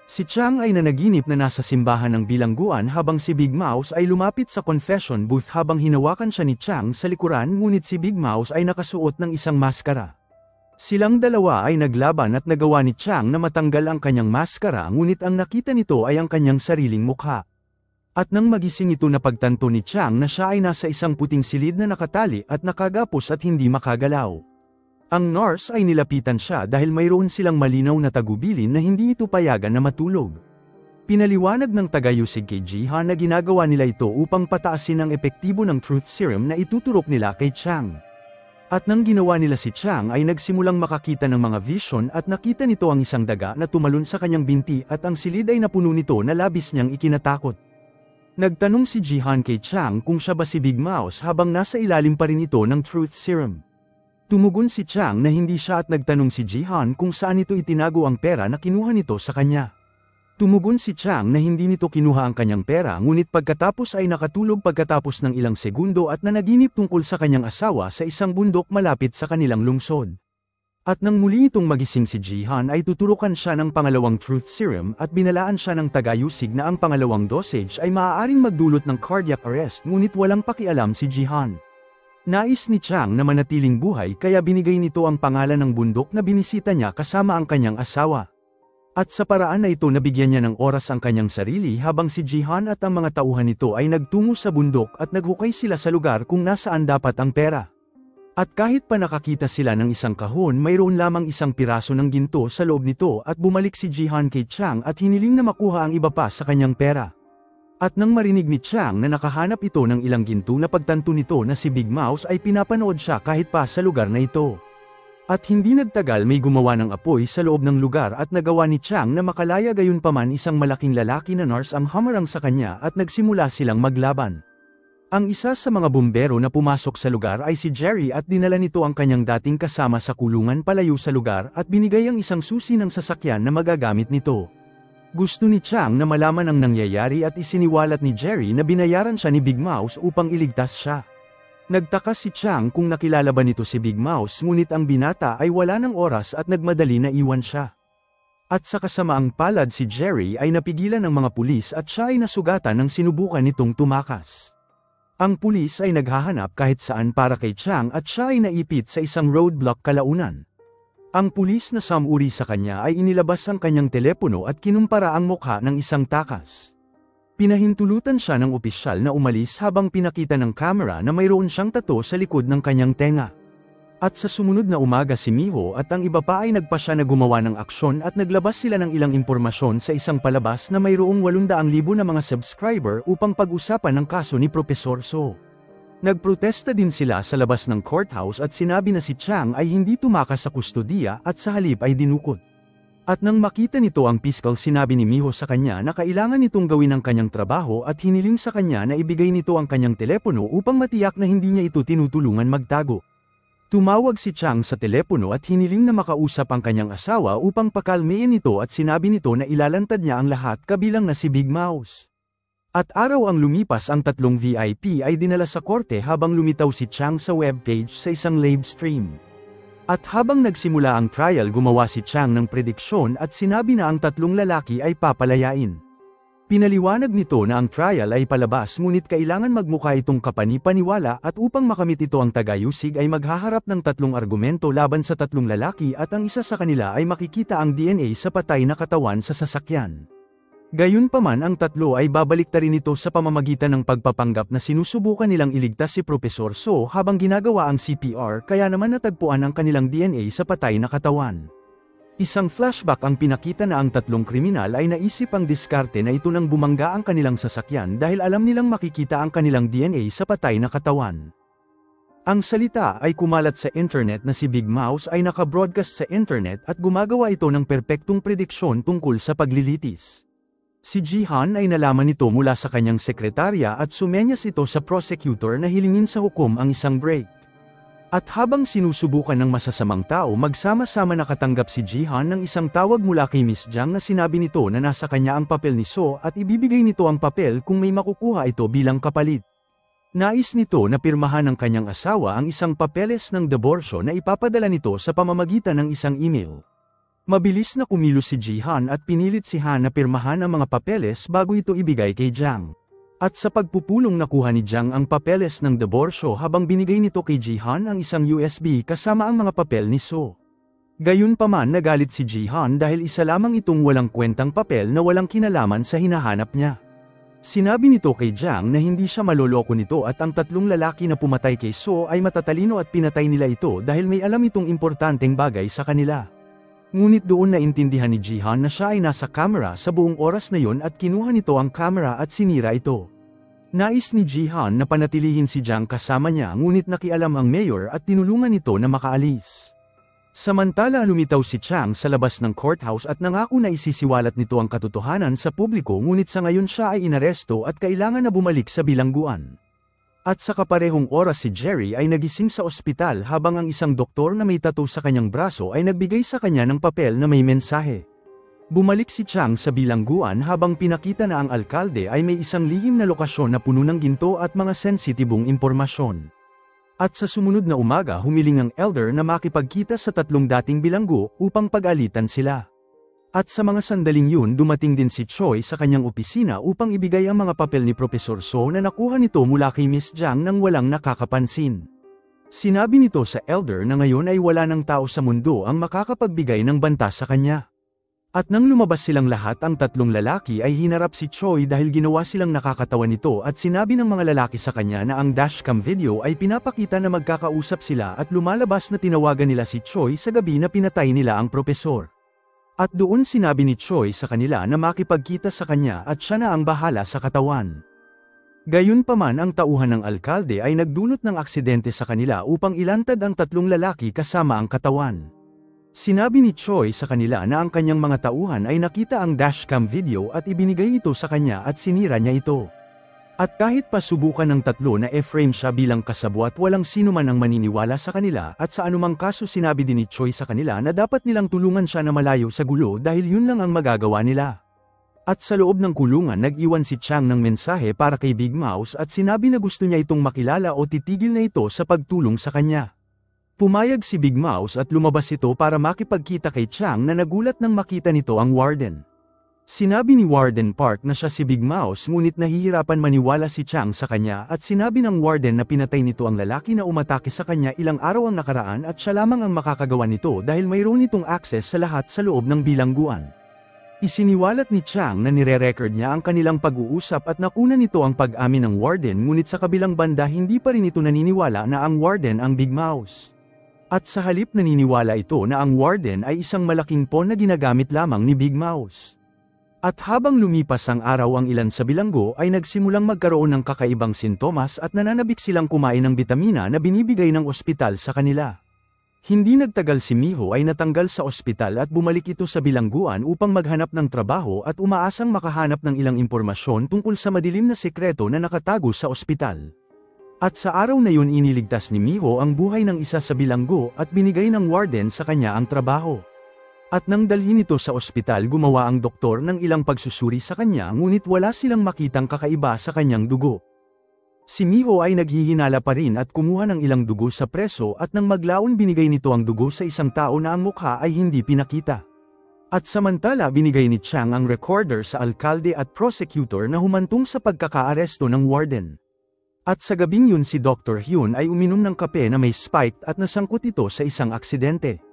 Si Chang ay nanaginip na nasa simbahan ng bilangguan habang si Big Mouse ay lumapit sa confession booth habang hinawakan siya ni Chang sa likuran ngunit si Big Mouse ay nakasuot ng isang maskara. Silang dalawa ay naglaban at nagawa ni Chang na matanggal ang kanyang maskara ngunit ang nakita nito ay ang kanyang sariling mukha. At nang magising ito napagtanto ni Chang na siya ay nasa isang puting silid na nakatali at nakagapos at hindi makagalaw. Ang nurse ay nilapitan siya dahil mayroon silang malinaw na tagubilin na hindi ito payagan na matulog. Pinaliwanag ng tagayusig kay Jihan na ginagawa nila ito upang pataasin ang epektibo ng truth serum na ituturok nila kay Chang. At nang ginawa nila si Chang ay nagsimulang makakita ng mga vision at nakita nito ang isang daga na tumalon sa kanyang binti at ang silid ay napuno nito na labis niyang ikinatakot. Nagtanong si Jihan kay Chang kung siya ba si Big Mouse habang nasa ilalim pa rin ito ng truth serum. Tumugon si Chang na hindi siya at nagtanong si Jihan kung saan ito itinago ang pera na kinuha nito sa kanya. Tumugon si Chang na hindi nito kinuha ang kanyang pera ngunit pagkatapos ay nakatulog pagkatapos ng ilang segundo at nanaginip tungkol sa kanyang asawa sa isang bundok malapit sa kanilang lungsod. At nang muli itong magising si Jihan ay tuturukan siya ng pangalawang truth serum at binalaan siya ng tagayusig na ang pangalawang dosage ay maaaring magdulot ng cardiac arrest ngunit walang pakialam si Jihan. Nais ni Chang na manatiling buhay kaya binigay nito ang pangalan ng bundok na binisita niya kasama ang kanyang asawa. At sa paraan na ito nabigyan niya ng oras ang kanyang sarili habang si Jihan at ang mga tauhan nito ay nagtungo sa bundok at naghukay sila sa lugar kung nasaan dapat ang pera. At kahit pa nakakita sila ng isang kahon mayroon lamang isang piraso ng ginto sa loob nito at bumalik si Jihan kay Chang at hiniling na makuha ang iba pa sa kanyang pera. At nang marinig ni Chang na nakahanap ito ng ilang ginto na pagtanto nito na si Big Mouse ay pinapanood siya kahit pa sa lugar na ito. At hindi nagtagal may gumawa ng apoy sa loob ng lugar at nagawa ni Chang na makalaya gayunpaman isang malaking lalaki na nurse ang humarang sa kanya at nagsimula silang maglaban. Ang isa sa mga bumbero na pumasok sa lugar ay si Jerry at dinala nito ang kanyang dating kasama sa kulungan palayo sa lugar at binigay ang isang susi ng sasakyan na magagamit nito. Gusto ni Chang na malaman ang nangyayari at isiniwalat ni Jerry na binayaran siya ni Big Mouse upang iligtas siya. Nagtaka si Chang kung nakilala ba nito si Big Mouse, ngunit ang binata ay wala ng oras at nagmadali na iwan siya. At sa kasamaang palad, si Jerry ay napigilan ng mga pulis at siya ay nasugatan nang sinubukan nitong tumakas. Ang pulis ay naghahanap kahit saan para kay Chang at siya ay naipit sa isang roadblock kalaunan. Ang pulis na sumuri sa kanya ay inilabas ang kanyang telepono at kinumpara ang mukha ng isang takas. Pinahintulutan siya ng opisyal na umalis habang pinakita ng kamera na mayroon siyang tattoo sa likod ng kanyang tenga. At sa sumunod na umaga si Miho at ang iba pa ay nagpasya na gumawa ng aksyon at naglabas sila ng ilang impormasyon sa isang palabas na mayroong 800,000 na mga subscriber upang pag-usapan ang kaso ni Professor So. Nagprotesta din sila sa labas ng courthouse at sinabi na si Chang ay hindi tumakas sa kustodiya at sa halip ay dinukot. At nang makita nito ang piskal, sinabi ni Miho sa kanya na kailangan nitong gawin ang kanyang trabaho at hiniling sa kanya na ibigay nito ang kanyang telepono upang matiyak na hindi niya ito tinutulungan magtago. Tumawag si Chang sa telepono at hiniling na makausap ang kanyang asawa upang pakalmein ito at sinabi nito na ilalantad niya ang lahat kabilang na si Big Mouse. At araw ang lumipas, ang tatlong VIP ay dinala sa korte habang lumitaw si Chang sa webpage sa isang live stream. At habang nagsimula ang trial, gumawa si Chang ng prediksyon at sinabi na ang tatlong lalaki ay papalayain. Pinaliwanag nito na ang trial ay palabas ngunit kailangan magmukha itong kapani-paniwala at upang makamit ito ang tagayusig ay maghaharap ng tatlong argumento laban sa tatlong lalaki at ang isa sa kanila ay makikita ang DNA sa patay na katawan sa sasakyan. Gayunpaman, ang tatlo ay babaliktarin ito sa pamamagitan ng pagpapanggap na sinusubukan nilang iligtas si Professor So habang ginagawa ang CPR, kaya naman natagpuan ang kanilang DNA sa patay na katawan. Isang flashback ang pinakita na ang tatlong kriminal ay naisip ang diskarte na ito nang bumangga ang kanilang sasakyan dahil alam nilang makikita ang kanilang DNA sa patay na katawan. Ang salita ay kumalat sa internet na si Big Mouse ay naka-broadcast sa internet at gumagawa ito ng perpektong prediksyon tungkol sa paglilitis. Si Jihan ay nalaman nito mula sa kanyang sekretarya at sumenyas ito sa prosecutor na hilingin sa hukom ang isang break. At habang sinusubukan ng masasamang tao magsama-sama, nakatanggap si Jihan ng isang tawag mula kay Miss Jiang na sinabi nito na nasa kanya ang papel ni So at ibibigay nito ang papel kung may makukuha ito bilang kapalit. Nais nito na pirmahan ng kanyang asawa ang isang papeles ng diborsyo na ipapadala nito sa pamamagitan ng isang email. Mabilis na kumilos si Jihan at pinilit si Han na pirmahan ang mga papeles bago ito ibigay kay Jiang. At sa pagpupulong nakuha ni Jiang ang papeles ng diborsyo habang binigay nito kay Jihan ang isang USB kasama ang mga papel ni So. Gayunpaman, nagalit si Jihan dahil isa lamang itong walang kwentang papel na walang kinalaman sa hinahanap niya. Sinabi nito kay Jiang na hindi siya maloloko nito at ang tatlong lalaki na pumatay kay So ay matatalino at pinatay nila ito dahil may alam itong importanteng bagay sa kanila. Ngunit doon naintindihan ni Jihan na siya ay nasa camera sa buong oras na yon at kinuha nito ang camera at sinira ito. Nais ni Jihan na panatilihin si Jiang kasama niya, ngunit nakialam ang mayor at tinulungan ito na makaalis. Samantala, lumitaw si Chang sa labas ng courthouse at nangako na isisiwalat nito ang katotohanan sa publiko, ngunit sa ngayon siya ay inaresto at kailangan na bumalik sa bilangguan. At sa kaparehong oras, si Jerry ay nagising sa ospital habang ang isang doktor na may tattoo sa kanyang braso ay nagbigay sa kanya ng papel na may mensahe. Bumalik si Chang sa bilangguan habang pinakita na ang alkalde ay may isang lihim na lokasyon na puno ng ginto at mga sensitibong impormasyon. At sa sumunod na umaga, humiling ang elder na makipagkita sa tatlong dating bilanggo upang pag-alitan sila. At sa mga sandaling yun, dumating din si Choi sa kanyang opisina upang ibigay ang mga papel ni Professor So na nakuha nito mula kay Miss Jiang nang walang nakakapansin. Sinabi nito sa elder na ngayon ay wala ng tao sa mundo ang makakapagbigay ng banta sa kanya. At nang lumabas silang lahat, ang tatlong lalaki ay hinarap si Choi dahil ginawa silang nakakatawa nito at sinabi ng mga lalaki sa kanya na ang dashcam video ay pinapakita na magkakausap sila at lumalabas na tinawagan nila si Choi sa gabi na pinatay nila ang propesor. At doon sinabi ni Choi sa kanila na makipagkita sa kanya at siya na ang bahala sa katawan. Gayunpaman, ang tauhan ng alkalde ay nagdulot ng aksidente sa kanila upang ilantad ang tatlong lalaki kasama ang katawan. Sinabi ni Choi sa kanila na ang kanyang mga tauhan ay nakita ang dashcam video at ibinigay ito sa kanya at sinira niya ito. At kahit pa subukan ng tatlo na e-frame siya bilang kasabwat, walang sino man ang maniniwala sa kanila, at sa anumang kaso sinabi din ni Choi sa kanila na dapat nilang tulungan siya na malayo sa gulo dahil yun lang ang magagawa nila. At sa loob ng kulungan nag-iwan si Chang ng mensahe para kay Big Mouse at sinabi na gusto niya itong makilala o titigil na ito sa pagtulong sa kanya. Pumayag si Big Mouse at lumabas ito para makipagkita kay Chang na nagulat nang makita nito ang warden. Sinabi ni Warden Park na siya si Big Mouse ngunit nahihirapan maniwala si Chang sa kanya at sinabi ng warden na pinatay nito ang lalaki na umatake sa kanya ilang araw ang nakaraan at siya lamang ang makakagawa nito dahil mayroon nitong access sa lahat sa loob ng bilangguan. Isiniwalat ni Chang na nire-record niya ang kanilang pag-uusap at nakuna nito ang pag-amin ng warden ngunit sa kabilang banda hindi pa rin ito naniniwala na ang warden ang Big Mouse. At sa halip naniniwala ito na ang warden ay isang malaking pawn na ginagamit lamang ni Big Mouse. At habang lumipas ang araw ang ilan sa bilanggo ay nagsimulang magkaroon ng kakaibang sintomas at nananabik silang kumain ng bitamina na binibigay ng ospital sa kanila. Hindi nagtagal si Miho ay natanggal sa ospital at bumalik ito sa bilangguan upang maghanap ng trabaho at umaasang makahanap ng ilang impormasyon tungkol sa madilim na sekreto na nakatago sa ospital. At sa araw na yun iniligtas ni Miho ang buhay ng isa sa bilanggo at binigay ng warden sa kanya ang trabaho. At nang dalhin ito sa ospital gumawa ang doktor ng ilang pagsusuri sa kanya ngunit wala silang makitang kakaiba sa kanyang dugo. Si Miho ay naghihinala pa rin at kumuha ng ilang dugo sa preso at nang maglaon binigay nito ang dugo sa isang tao na ang mukha ay hindi pinakita. At samantala binigay ni Chang ang recorder sa alkalde at prosecutor na humantong sa pagkakaaresto ng warden. At sa gabing yun si Dr. Hyun ay uminom ng kape na may spike at nasangkot ito sa isang aksidente.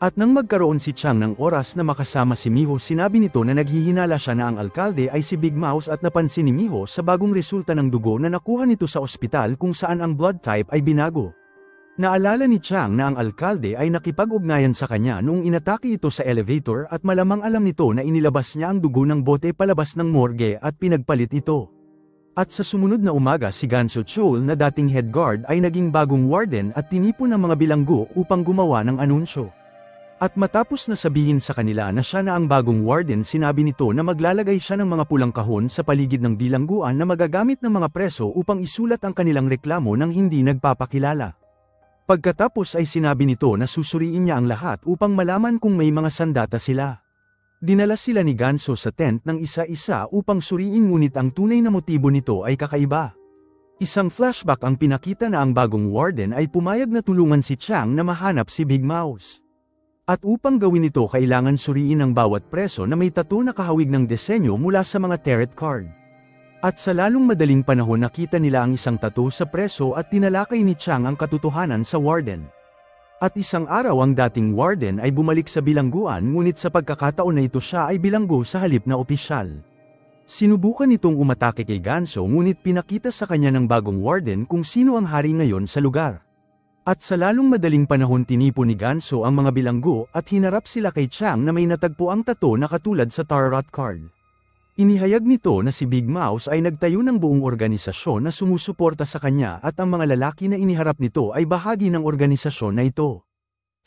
At nang magkaroon si Chang ng oras na makasama si Miho sinabi nito na naghihinala siya na ang alkalde ay si Big Mouse at napansin ni Miho sa bagong resulta ng dugo na nakuha nito sa ospital kung saan ang blood type ay binago. Naalala ni Chang na ang alkalde ay nakipag-ugnayan sa kanya noong inatake ito sa elevator at malamang alam nito na inilabas niya ang dugo ng bote palabas ng morgue at pinagpalit ito. At sa sumunod na umaga si Ganso Chol na dating head guard ay naging bagong warden at tinipon ng mga bilanggo upang gumawa ng anunsyo. At matapos na sabihin sa kanila na siya na ang bagong warden sinabi nito na maglalagay siya ng mga pulang kahon sa paligid ng bilangguan na magagamit ng mga preso upang isulat ang kanilang reklamo nang hindi nagpapakilala. Pagkatapos ay sinabi nito na susuriin niya ang lahat upang malaman kung may mga sandata sila. Dinala sila ni Ganso sa tent ng isa-isa upang suriin ngunit ang tunay na motibo nito ay kakaiba. Isang flashback ang pinakita na ang bagong warden ay pumayag na tulungan si Chang na mahanap si Big Mouse. At upang gawin ito kailangan suriin ang bawat preso na may tattoo na kahawig ng disenyo mula sa mga tarot card. At sa lalong madaling panahon nakita nila ang isang tattoo sa preso at tinalakay ni Chang ang katotohanan sa warden. At isang araw ang dating warden ay bumalik sa bilangguan ngunit sa pagkakataon na ito siya ay bilanggo sa halip na opisyal. Sinubukan nitong umatake kay Ganso ngunit pinakita sa kanya ng bagong warden kung sino ang hari ngayon sa lugar. At sa lalong madaling panahon tinipon ni Ganso ang mga bilanggo at hinarap sila kay Chang na may natagpo ang tattoo na katulad sa tarot card. Inihayag nito na si Big Mouse ay nagtayo ng buong organisasyon na sumusuporta sa kanya at ang mga lalaki na iniharap nito ay bahagi ng organisasyon na ito.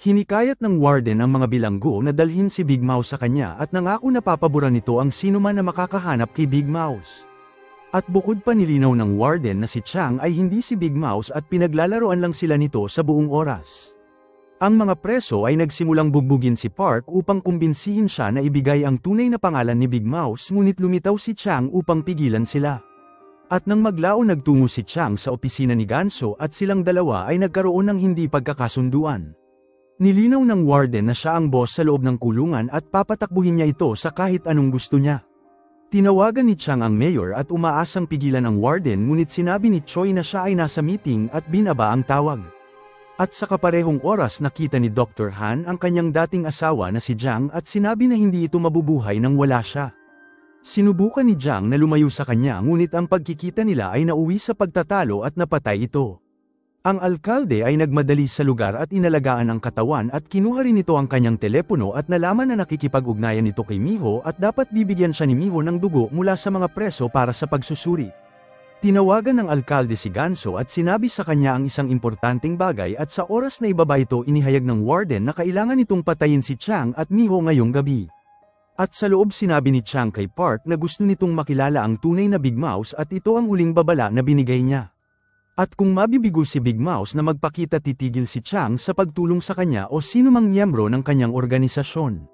Hinikayat ng warden ang mga bilanggo na dalhin si Big Mouse sa kanya at nangako na papaboran nito ang sinuman na makakahanap kay Big Mouse. At bukod pa nilinaw ng warden na si Chang ay hindi si Big Mouse at pinaglalaroan lang sila nito sa buong oras. Ang mga preso ay nagsimulang bugbugin si Park upang kumbinsihin siya na ibigay ang tunay na pangalan ni Big Mouse ngunit lumitaw si Chang upang pigilan sila. At nang maglaon nagtungo si Chang sa opisina ni Ganso at silang dalawa ay nagkaroon ng hindi pagkakasunduan. Nilinaw ng warden na siya ang boss sa loob ng kulungan at papatakbuhin niya ito sa kahit anong gusto niya. Tinawagan ni Chang ang mayor at umaasang pigilan ang warden ngunit sinabi ni Choi na siya ay nasa meeting at binaba ang tawag. At sa kaparehong oras nakita ni Dr. Han ang kanyang dating asawa na si Jiang at sinabi na hindi ito mabubuhay nang wala siya. Sinubukan ni Jiang na lumayo sa kanya ngunit ang pagkikita nila ay nauwi sa pagtatalo at napatay ito. Ang alkalde ay nagmadali sa lugar at inalagaan ang katawan at kinuha rin nito ang kanyang telepono at nalaman na nakikipag-ugnayan nito kay Miho at dapat bibigyan siya ni Miho ng dugo mula sa mga preso para sa pagsusuri. Tinawagan ng alkalde si Ganso at sinabi sa kanya ang isang importanteng bagay at sa oras na ibaba ito inihayag ng warden na kailangan itong patayin si Chang at Miho ngayong gabi. At sa loob sinabi ni Chang kay Park na gusto nitong makilala ang tunay na Big Mouse at ito ang huling babala na binigay niya. At kung mabibigo si Big Mouse na magpakita titigil si Chang sa pagtulong sa kanya o sino mang miyembro ng kanyang organisasyon.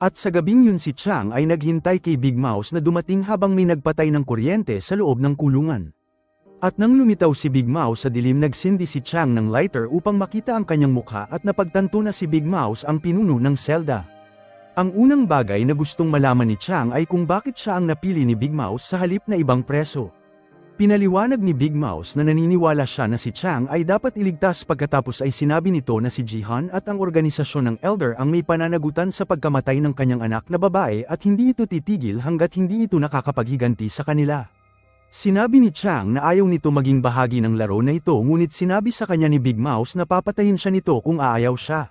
At sa gabing yun si Chang ay naghintay kay Big Mouse na dumating habang may nagpatay ng kuryente sa loob ng kulungan. At nang lumitaw si Big Mouse sa dilim nagsindi si Chang ng lighter upang makita ang kanyang mukha at napagtanto na si Big Mouse ang pinuno ng selda. Ang unang bagay na gustong malaman ni Chang ay kung bakit siya ang napili ni Big Mouse sa halip na ibang preso. Pinaliwanag ni Big Mouse na naniniwala siya na si Chang ay dapat iligtas pagkatapos ay sinabi nito na si Jihan at ang organisasyon ng Elder ang may pananagutan sa pagkamatay ng kanyang anak na babae at hindi ito titigil hanggat hindi ito nakakapaghiganti sa kanila. Sinabi ni Chang na ayaw nito maging bahagi ng laro na ito ngunit sinabi sa kanya ni Big Mouse na papatayin siya nito kung aayaw siya.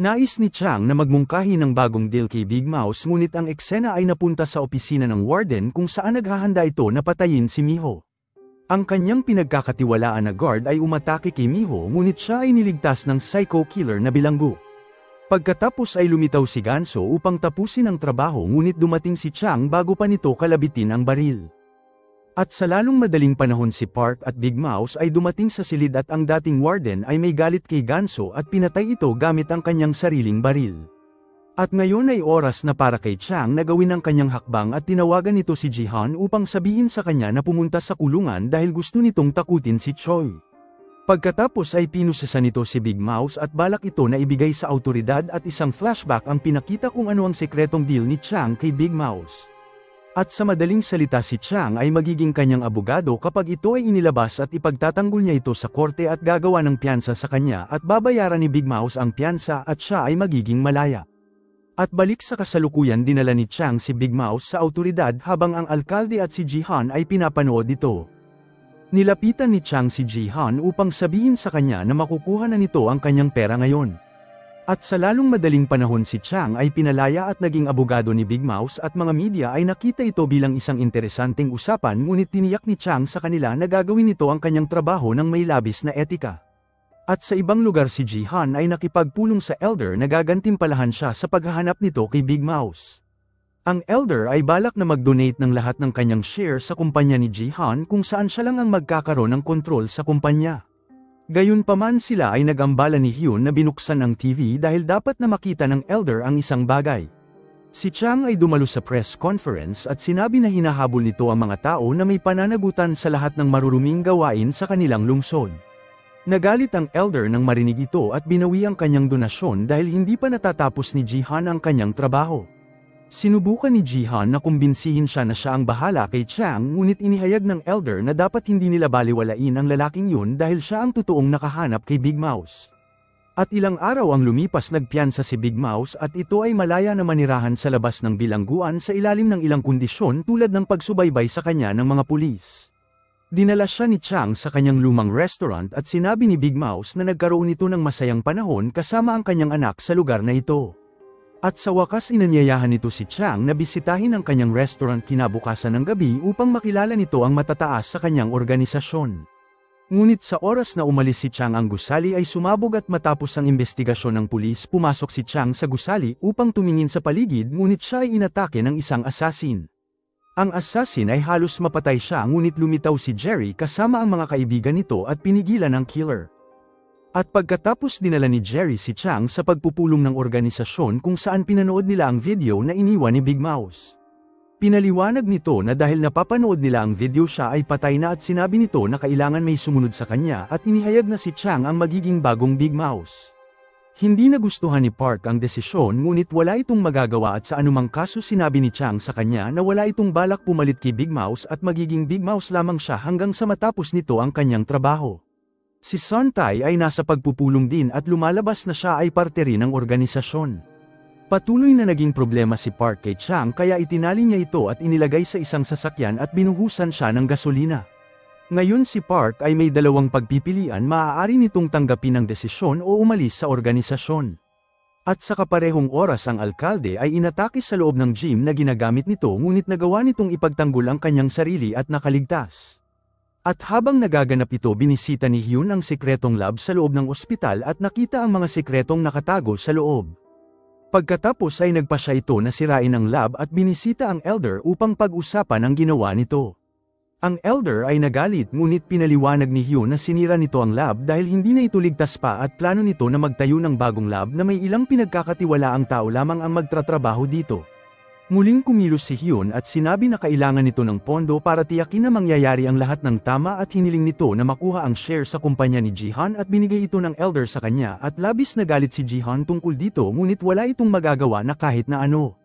Nais ni Chang na magmungkahi ng bagong deal kay Big Mouse ngunit ang eksena ay napunta sa opisina ng warden kung saan naghahanda ito na patayin si Miho. Ang kanyang pinagkakatiwalaan na guard ay umatake kay Miho ngunit siya ay niligtas ng psycho killer na bilanggo. Pagkatapos ay lumitaw si Ganso upang tapusin ang trabaho ngunit dumating si Chang bago pa nito kalabitin ang baril. At sa lalong madaling panahon si Park at Big Mouse ay dumating sa silid at ang dating warden ay may galit kay Ganso at pinatay ito gamit ang kanyang sariling baril. At ngayon ay oras na para kay Chang na gawin ang kanyang hakbang at tinawagan nito si Jihan upang sabihin sa kanya na pumunta sa kulungan dahil gusto nitong takutin si Choi. Pagkatapos ay pinusasan nito si Big Mouse at balak ito na ibigay sa autoridad at isang flashback ang pinakita kung ano ang sekretong deal ni Chang kay Big Mouse. At sa madaling salita si Chang ay magiging kanyang abogado kapag ito ay inilabas at ipagtatanggol niya ito sa korte at gagawa ng piyansa sa kanya at babayaran ni Big Mouse ang piyansa at siya ay magiging malaya. At balik sa kasalukuyan dinala ni Chang si Big Mouse sa autoridad habang ang alkalde at si Jihan ay pinapanood ito. Nilapitan ni Chang si Jihan upang sabihin sa kanya na makukuha na nito ang kanyang pera ngayon. At sa lalong madaling panahon si Chang ay pinalaya at naging abogado ni Big Mouse at mga media ay nakita ito bilang isang interesanteng usapan ngunit tiniyak ni Chang sa kanila na gagawin nito ang kanyang trabaho ng may labis na etika. At sa ibang lugar si Jihan ay nakipagpulong sa Elder na gagantimpalahan siya sa paghahanap nito kay Big Mouse. Ang Elder ay balak na mag-donate ng lahat ng kanyang share sa kumpanya ni Jihan kung saan siya lang ang magkakaroon ng kontrol sa kumpanya. Gayunpaman sila ay nag-ambala ni Hyun na binuksan ang TV dahil dapat na makita ng Elder ang isang bagay. Si Chang ay dumalo sa press conference at sinabi na hinahabol nito ang mga tao na may pananagutan sa lahat ng maruruming gawain sa kanilang lungsod. Nagalit ang Elder nang marinig ito at binawi ang kanyang donasyon dahil hindi pa natatapos ni Jihan ang kanyang trabaho. Sinubukan ni Jihan na kumbinsihin siya na siya ang bahala kay Chang ngunit inihayag ng Elder na dapat hindi nila baliwalain ang lalaking yun dahil siya ang totoong nakahanap kay Big Mouse. At ilang araw ang lumipas nagpiyansa si Big Mouse at ito ay malaya na manirahan sa labas ng bilangguan sa ilalim ng ilang kondisyon tulad ng pagsubaybay sa kanya ng mga pulis. Dinala siya ni Chang sa kanyang lumang restaurant at sinabi ni Big Mouse na nagkaroon ito ng masayang panahon kasama ang kanyang anak sa lugar na ito. At sa wakas inanyayahan nito si Chang na bisitahin ang kanyang restaurant kinabukasan ng gabi upang makilala nito ang matataas sa kanyang organisasyon. Ngunit sa oras na umalis si Chang ang gusali ay sumabog at matapos ang investigasyon ng pulis pumasok si Chang sa gusali upang tumingin sa paligid ngunit siya ay inatake ng isang assassin. Ang assassin ay halos mapatay siya ngunit lumitaw si Jerry kasama ang mga kaibigan nito at pinigilan ang killer. At pagkatapos dinala ni Jerry si Chang sa pagpupulong ng organisasyon kung saan pinanood nila ang video na iniwan ni Big Mouse. Pinaliwanag nito na dahil napapanood nila ang video siya ay patay na at sinabi nito na kailangan may sumunod sa kanya at inihayag na si Chang ang magiging bagong Big Mouse. Hindi nagustuhan ni Park ang desisyon ngunit wala itong magagawa at sa anumang kaso sinabi ni Chang sa kanya na wala itong balak pumalit kay Big Mouse at magiging Big Mouse lamang siya hanggang sa matapos nito ang kanyang trabaho. Si Sun Tai ay nasa pagpupulong din at lumalabas na siya ay parte rin ng organisasyon. Patuloy na naging problema si Park kay Chang kaya itinali niya ito at inilagay sa isang sasakyan at binuhusan siya ng gasolina. Ngayon si Park ay may dalawang pagpipilian, maaari nitong tanggapin ang desisyon o umalis sa organisasyon. At sa kaparehong oras ang alkalde ay inatake sa loob ng gym na ginagamit nito ngunit nagawa nitong ipagtanggol ang kanyang sarili at nakaligtas. At habang nagaganap ito binisita ni Hyun ang sekretong lab sa loob ng ospital at nakita ang mga sekretong nakatago sa loob. Pagkatapos ay nagpa siya ito na sirain ang lab at binisita ang Elder upang pag-usapan ang ginawa nito. Ang Elder ay nagalit ngunit pinaliwanag ni Hyun na sinira nito ang lab dahil hindi na ito ligtas pa at plano nito na magtayo ng bagong lab na may ilang pinagkakatiwalaang tao lamang ang magtatrabaho dito. Muling kumilos si Hyun at sinabi na kailangan nito ng pondo para tiyakin na mangyayari ang lahat ng tama at hiniling nito na makuha ang share sa kumpanya ni Jihan at binigay ito ng Elder sa kanya at labis na galit si Jihan tungkol dito ngunit wala itong magagawa na kahit na ano.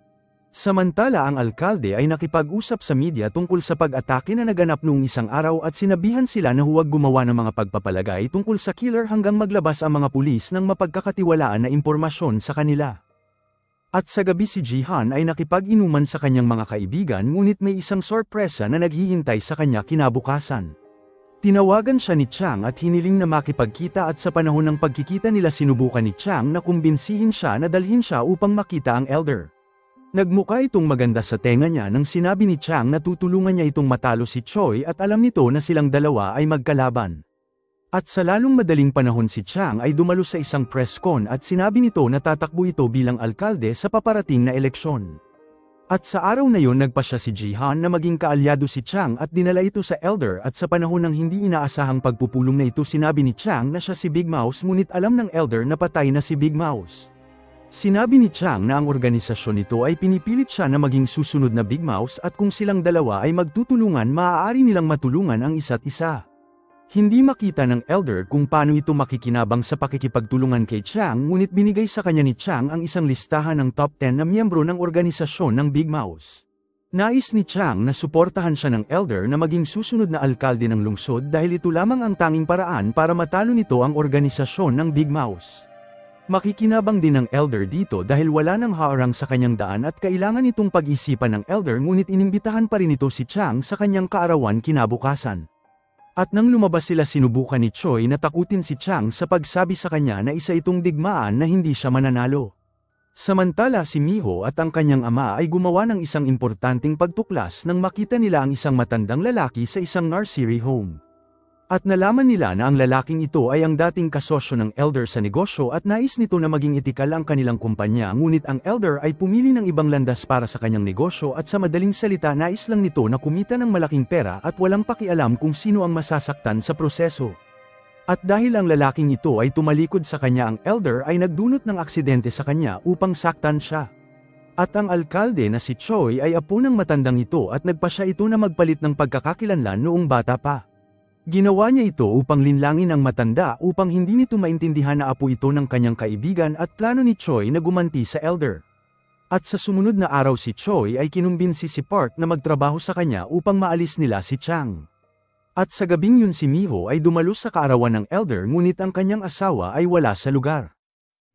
Samantala ang alkalde ay nakipag-usap sa media tungkol sa pag-atake na naganap noong isang araw at sinabihan sila na huwag gumawa ng mga pagpapalagay tungkol sa killer hanggang maglabas ang mga pulis ng mapagkakatiwalaan na impormasyon sa kanila. At sa gabi si Jihan ay nakipag-inuman sa kanyang mga kaibigan ngunit may isang sorpresa na naghihintay sa kanya kinabukasan. Tinawagan siya ni Chang at hiniling na makipagkita at sa panahon ng pagkikita nila sinubukan ni Chang na kumbinsihin siya na dalhin siya upang makita ang Elder. Nagmukha itong maganda sa tenga niya nang sinabi ni Chang na tutulungan niya itong matalo si Choi at alam nito na silang dalawa ay magkalaban. At sa lalong madaling panahon si Chang ay dumalo sa isang press con at sinabi nito na tatakbo ito bilang alkalde sa paparating na eleksyon. At sa araw na yon nagpa siya si Jihan na maging kaalyado si Chang at dinala ito sa Elder at sa panahon ng hindi inaasahang pagpupulong na ito sinabi ni Chang na siya si Big Mouse ngunit alam ng Elder na patay na si Big Mouse. Sinabi ni Chang na ang organisasyon nito ay pinipilit siya na maging susunod na Big Mouse at kung silang dalawa ay magtutulungan maaari nilang matulungan ang isa't isa. Hindi makita ng Elder kung paano ito makikinabang sa pakikipagtulungan kay Chang ngunit binigay sa kanya ni Chang ang isang listahan ng top 10 na miyembro ng organisasyon ng Big Mouse. Nais ni Chang na suportahan siya ng Elder na maging susunod na alkalde ng lungsod dahil ito lamang ang tanging paraan para matalo nito ang organisasyon ng Big Mouse. Makikinabang din ng Elder dito dahil wala nang haarang sa kanyang daan at kailangan itong pag-isipan ng Elder ngunit inimbitahan pa rin ito si Chang sa kanyang kaarawan kinabukasan. At nang lumabas sila sinubukan ni Choi na takutin si Chang sa pagsabi sa kanya na isa itong digmaan na hindi siya mananalo. Samantala si Miho at ang kanyang ama ay gumawa ng isang importanteng pagtuklas nang makita nila ang isang matandang lalaki sa isang nursery home. At nalaman nila na ang lalaking ito ay ang dating kasosyo ng Elder sa negosyo at nais nito na maging etikal ang kanilang kumpanya ngunit ang Elder ay pumili ng ibang landas para sa kanyang negosyo at sa madaling salita nais lang nito na kumita ng malaking pera at walang pakialam kung sino ang masasaktan sa proseso. At dahil ang lalaking ito ay tumalikod sa kanya ang Elder ay nagdulot ng aksidente sa kanya upang saktan siya. At ang alkalde na si Choi ay apo ng matandang ito at nagpa siya ito na magpalit ng pagkakakilanlan noong bata pa. Ginawa niya ito upang linlangin ang matanda upang hindi nito maintindihan na apo ito ng kanyang kaibigan at plano ni Choi na gumanti sa Elder. At sa sumunod na araw si Choi ay kinumbinsi si Park na magtrabaho sa kanya upang maalis nila si Chang. At sa gabing yun si Miho ay dumalo sa kaarawan ng Elder ngunit ang kanyang asawa ay wala sa lugar.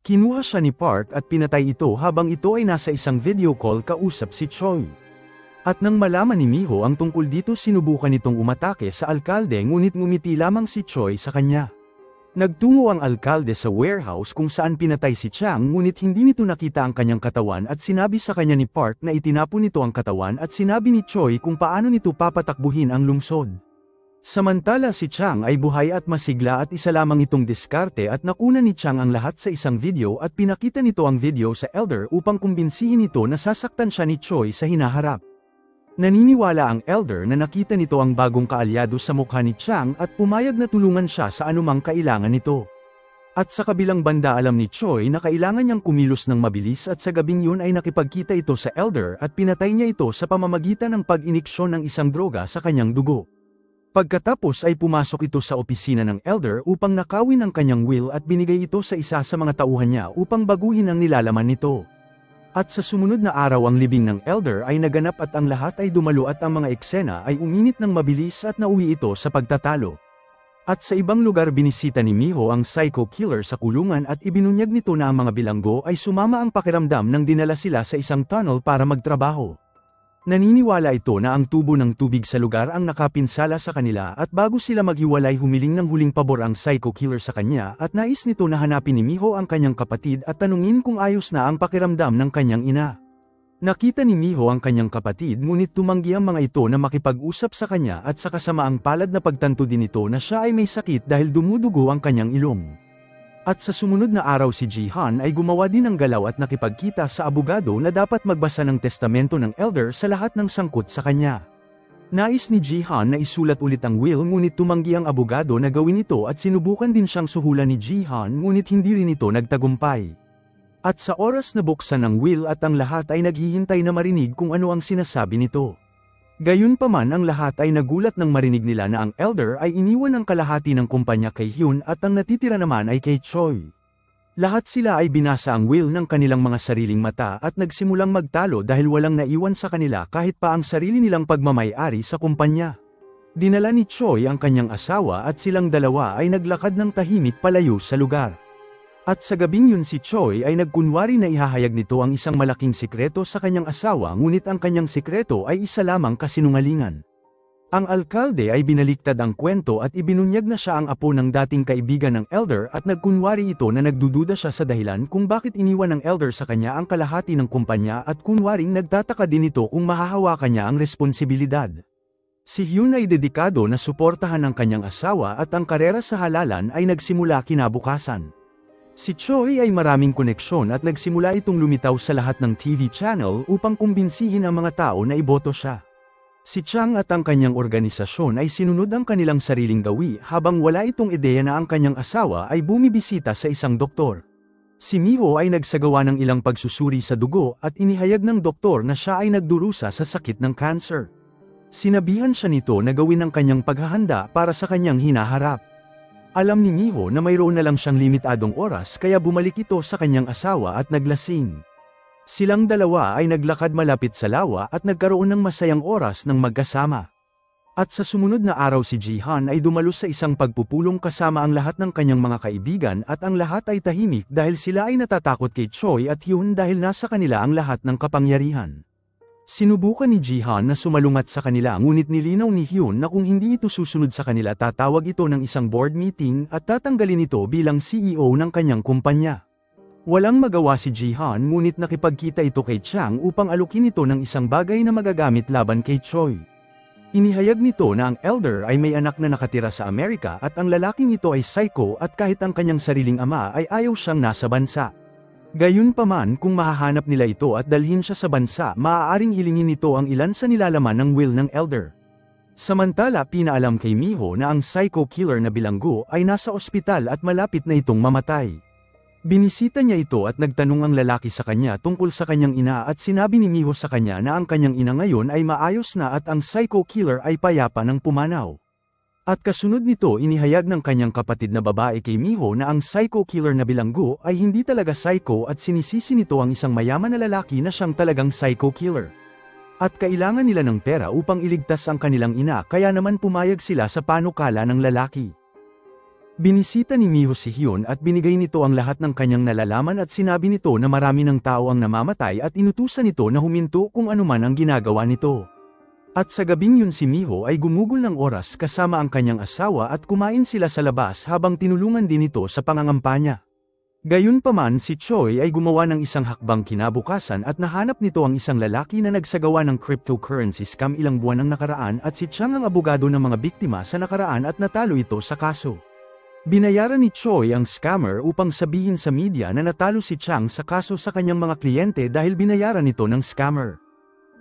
Kinuha siya ni Park at pinatay ito habang ito ay nasa isang video call kausap si Choi. At nang malaman ni Miho ang tungkol dito sinubukan nitong umatake sa alkalde ngunit ngumiti lamang si Choi sa kanya. Nagtungo ang alkalde sa warehouse kung saan pinatay si Chang ngunit hindi nito nakita ang kanyang katawan at sinabi sa kanya ni Park na itinapon nito ang katawan at sinabi ni Choi kung paano nito papatakbuhin ang lungsod. Samantala si Chang ay buhay at masigla at isa lamang itong diskarte at nakuna ni Chang ang lahat sa isang video at pinakita nito ang video sa Elder upang kumbinsihin ito na sasaktan siya ni Choi sa hinaharap. Naniniwala ang Elder na nakita nito ang bagong kaalyado sa mukha ni Chang at pumayag na tulungan siya sa anumang kailangan nito. At sa kabilang banda alam ni Choi na kailangan niyang kumilos ng mabilis at sa gabing yun ay nakipagkita ito sa Elder at pinatay niya ito sa pamamagitan ng pag-iniksyon ng isang droga sa kanyang dugo. Pagkatapos ay pumasok ito sa opisina ng Elder upang nakawin ang kanyang will at binigay ito sa isa sa mga tauhan niya upang baguhin ang nilalaman nito. At sa sumunod na araw ang libing ng Elder ay naganap at ang lahat ay dumalo at ang mga eksena ay uminit ng mabilis at nauwi ito sa pagtatalo. At sa ibang lugar binisita ni Miho ang psycho killer sa kulungan at ibinunyag nito na ang mga bilanggo ay sumama ang pakiramdam nang dinala sila sa isang tunnel para magtrabaho. Naniniwala ito na ang tubo ng tubig sa lugar ang nakapinsala sa kanila at bago sila maghiwalay humiling ng huling pabor ang psycho killer sa kanya at nais nito na hanapin ni Miho ang kanyang kapatid at tanungin kung ayos na ang pakiramdam ng kanyang ina. Nakita ni Miho ang kanyang kapatid ngunit tumanggi ang mga ito na makipag-usap sa kanya at sa kasamaang palad na pagtanto din ito na siya ay may sakit dahil dumudugo ang kanyang ilong. At sa sumunod na araw si Jihan ay gumawa din ng galaw at nakipagkita sa abogado na dapat magbasa ng testamento ng elder sa lahat ng sangkot sa kanya. Nais ni Jihan na isulat ulit ang will ngunit tumanggi ang abogado na gawin ito at sinubukan din siyang suhulan ni Jihan ngunit hindi rin ito nagtagumpay. At sa oras na buksan ang will at ang lahat ay naghihintay na marinig kung ano ang sinasabi nito. Gayunpaman ang lahat ay nagulat nang marinig nila na ang elder ay iniwan ang kalahati ng kumpanya kay Hyun at ang natitira naman ay kay Choi. Lahat sila ay binasa ang will ng kanilang mga sariling mata at nagsimulang magtalo dahil walang naiwan sa kanila kahit pa ang sarili nilang pagmamay-ari sa kumpanya. Dinala ni Choi ang kanyang asawa at silang dalawa ay naglakad ng tahimik palayo sa lugar. At sa gabing yun si Choi ay nagkunwari na ihahayag nito ang isang malaking sikreto sa kanyang asawa ngunit ang kanyang sikreto ay isa lamang kasinungalingan. Ang alkalde ay binaliktad ang kwento at ibinunyag na siya ang apo ng dating kaibigan ng elder at nagkunwari ito na nagdududa siya sa dahilan kung bakit iniwan ng elder sa kanya ang kalahati ng kumpanya at kunwaring nagtataka din ito kung mahahawakan niya ang responsibilidad. Si Hyun ay dedikado na suportahan ang kanyang asawa at ang karera sa halalan ay nagsimula kinabukasan. Si Choi ay maraming koneksyon at nagsimula itong lumitaw sa lahat ng TV channel upang kumbinsihin ang mga tao na iboto siya. Si Chang at ang kanyang organisasyon ay sinunod ang kanilang sariling gawi habang wala itong ideya na ang kanyang asawa ay bumibisita sa isang doktor. Si Miho ay nagsagawa ng ilang pagsusuri sa dugo at inihayag ng doktor na siya ay nagdurusa sa sakit ng cancer. Sinabihan siya nito na gawin ang kanyang paghahanda para sa kanyang hinaharap. Alam ni Miho na mayroon na lang siyang limitadong oras kaya bumalik ito sa kanyang asawa at naglasing. Silang dalawa ay naglakad malapit sa lawa at nagkaroon ng masayang oras ng magkasama. At sa sumunod na araw si Jihan ay dumalo sa isang pagpupulong kasama ang lahat ng kanyang mga kaibigan at ang lahat ay tahimik dahil sila ay natatakot kay Choi at Hyun dahil nasa kanila ang lahat ng kapangyarihan. Sinubukan ni Jihan na sumalungat sa kanila ngunit nilinaw ni Hyun na kung hindi ito susunod sa kanila tatawag ito ng isang board meeting at tatanggalin ito bilang CEO ng kanyang kumpanya. Walang magawa si Jihan ngunit nakipagkita ito kay Chang upang alukin ito ng isang bagay na magagamit laban kay Choi. Inihayag nito na ang elder ay may anak na nakatira sa Amerika at ang lalaking ito ay psycho at kahit ang kanyang sariling ama ay ayaw siyang nasa bansa. Gayunpaman kung mahahanap nila ito at dalhin siya sa bansa maaaring hilingin nito ang ilan sa nilalaman ng will ng elder. Samantala pinaalam kay Miho na ang psycho killer na bilanggo ay nasa ospital at malapit na itong mamatay. Binisita niya ito at nagtanong ang lalaki sa kanya tungkol sa kanyang ina at sinabi ni Miho sa kanya na ang kanyang ina ngayon ay maayos na at ang psycho killer ay payapa ng pumanaw. At kasunod nito inihayag ng kanyang kapatid na babae kay Miho na ang psycho killer na bilanggo ay hindi talaga psycho at sinisisi nito ang isang mayaman na lalaki na siyang talagang psycho killer. At kailangan nila ng pera upang iligtas ang kanilang ina kaya naman pumayag sila sa panukala ng lalaki. Binisita ni Miho si Hyun at binigay nito ang lahat ng kanyang nalalaman at sinabi nito na marami ng tao ang namamatay at inutusan nito na huminto kung anuman ang ginagawa nito. At sa gabing yun si Miho ay gumugol ng oras kasama ang kanyang asawa at kumain sila sa labas habang tinulungan din ito sa pangangampanya. Gayunpaman si Choi ay gumawa ng isang hakbang kinabukasan at nahanap nito ang isang lalaki na nagsagawa ng cryptocurrency scam ilang buwan ang nakaraan at si Chang ang abogado ng mga biktima sa nakaraan at natalo ito sa kaso. Binayaran ni Choi ang scammer upang sabihin sa media na natalo si Chang sa kaso sa kanyang mga kliyente dahil binayaran ito ng scammer.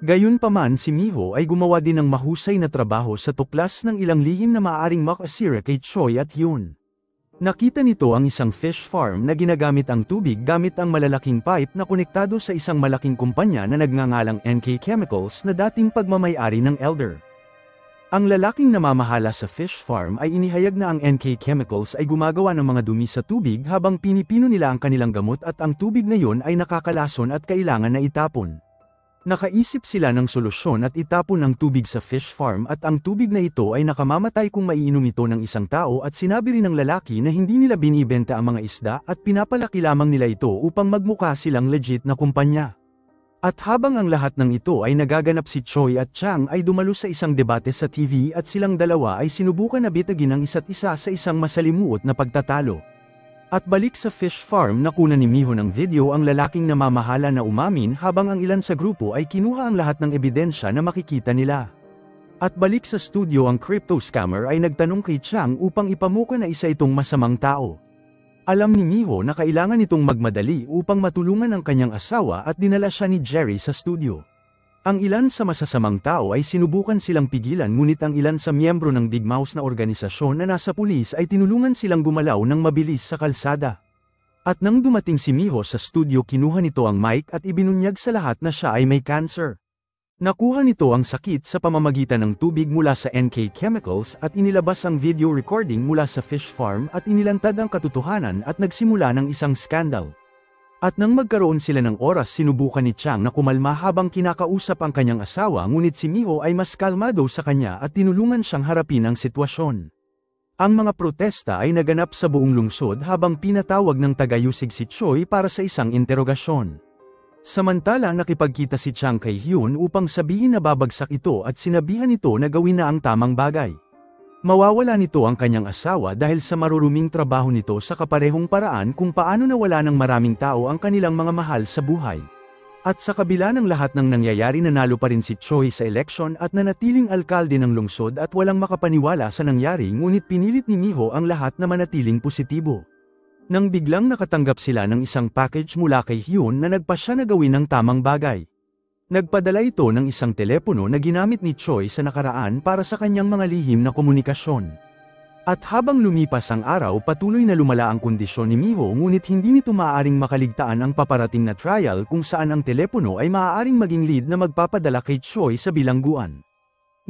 Gayunpaman si Miho ay gumawa din ng mahusay na trabaho sa tuklas ng ilang lihim na maaaring makasira kay Choi at Hyun. Nakita nito ang isang fish farm na ginagamit ang tubig gamit ang malalaking pipe na konektado sa isang malaking kumpanya na nagngangalang NK Chemicals na dating pagmamay-ari ng elder. Ang lalaking namamahala sa fish farm ay inihayag na ang NK Chemicals ay gumagawa ng mga dumi sa tubig habang pinipino nila ang kanilang gamot at ang tubig na yun ay nakakalason at kailangan na itapon. Nakaisip sila ng solusyon at itapon ang tubig sa fish farm at ang tubig na ito ay nakamamatay kung maiinom ito ng isang tao at sinabi rin ng lalaki na hindi nila binibenta ang mga isda at pinapalaki lamang nila ito upang magmukha silang legit na kumpanya. At habang ang lahat ng ito ay nagaganap si Choi at Chang ay dumalo sa isang debate sa TV at silang dalawa ay sinubukan na bitagin ang isa't isa sa isang masalimuot na pagtatalo. At balik sa fish farm nakuna ni Miho ng video ang lalaking namamahala na umamin habang ang ilan sa grupo ay kinuha ang lahat ng ebidensya na makikita nila. At balik sa studio ang crypto scammer ay nagtanong kay Chang upang ipamuka na isa itong masamang tao. Alam ni Miho na kailangan nitong magmadali upang matulungan ang kanyang asawa at dinala siya ni Jerry sa studio. Ang ilan sa masasamang tao ay sinubukan silang pigilan ngunit ang ilan sa miyembro ng Big Mouse na organisasyon na nasa pulis ay tinulungan silang gumalaw ng mabilis sa kalsada. At nang dumating si Miho sa studio kinuha nito ang mic at ibinunyag sa lahat na siya ay may cancer. Nakuha nito ang sakit sa pamamagitan ng tubig mula sa NK Chemicals at inilabas ang video recording mula sa fish farm at inilantad ang katotohanan at nagsimula ng isang skandal. At nang magkaroon sila ng oras sinubukan ni Chang na kumalma habang kinakausap ang kanyang asawa ngunit si Miho ay mas kalmado sa kanya at tinulungan siyang harapin ang sitwasyon. Ang mga protesta ay naganap sa buong lungsod habang pinatawag ng tagayusig si Choi para sa isang interogasyon. Samantala nakipagkita si Chang kay Hyun upang sabihin na babagsak ito at sinabihan ito na gawin na ang tamang bagay. Mawawala nito ang kanyang asawa dahil sa maruruming trabaho nito sa kaparehong paraan kung paano nawala ng maraming tao ang kanilang mga mahal sa buhay. At sa kabila ng lahat ng nangyayari nanalo pa rin si Choi sa eleksyon at nanatiling alkalde ng lungsod at walang makapaniwala sa nangyari ngunit pinilit ni Miho ang lahat na manatiling positibo. Nang biglang nakatanggap sila ng isang package mula kay Hyun na nagpasya na gawin ang tamang bagay. Nagpadala ito ng isang telepono na ginamit ni Choi sa nakaraan para sa kanyang mga lihim na komunikasyon. At habang lumipas ang araw patuloy na lumala ang kondisyon ni Miho ngunit hindi nito maaaring makaligtaan ang paparating na trial kung saan ang telepono ay maaaring maging lead na magpapadala kay Choi sa bilangguan.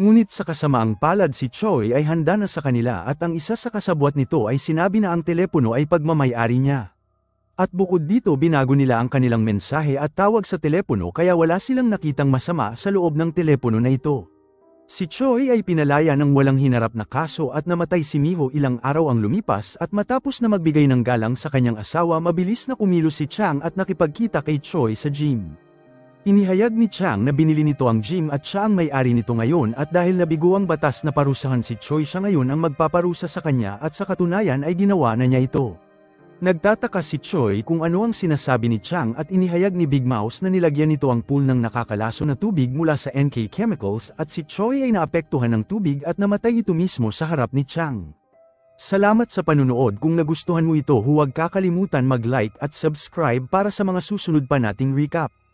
Ngunit sa kasamaang palad si Choi ay handa na sa kanila at ang isa sa kasabwat nito ay sinabi na ang telepono ay pagmamay-ari niya. At bukod dito binago nila ang kanilang mensahe at tawag sa telepono kaya wala silang nakitang masama sa loob ng telepono na ito. Si Choi ay pinalaya ng walang hinarap na kaso at namatay si Miho ilang araw ang lumipas at matapos na magbigay ng galang sa kanyang asawa mabilis na kumilos si Chang at nakipagkita kay Choi sa gym. Inihayag ni Chang na binili nito ang gym at siya ang may-ari nito ngayon at dahil nabigo ang batas na parusahan si Choi siya ngayon ang magpaparusa sa kanya at sa katunayan ay ginawa na niya ito. Nagtataka si Choi kung ano ang sinasabi ni Chang at inihayag ni Big Mouse na nilagyan nito ang pool ng nakakalaso na tubig mula sa NK Chemicals at si Choi ay naapektuhan ng tubig at namatay ito mismo sa harap ni Chang. Salamat sa panunood kung nagustuhan mo ito huwag kakalimutan mag-like at subscribe para sa mga susunod pa nating recap.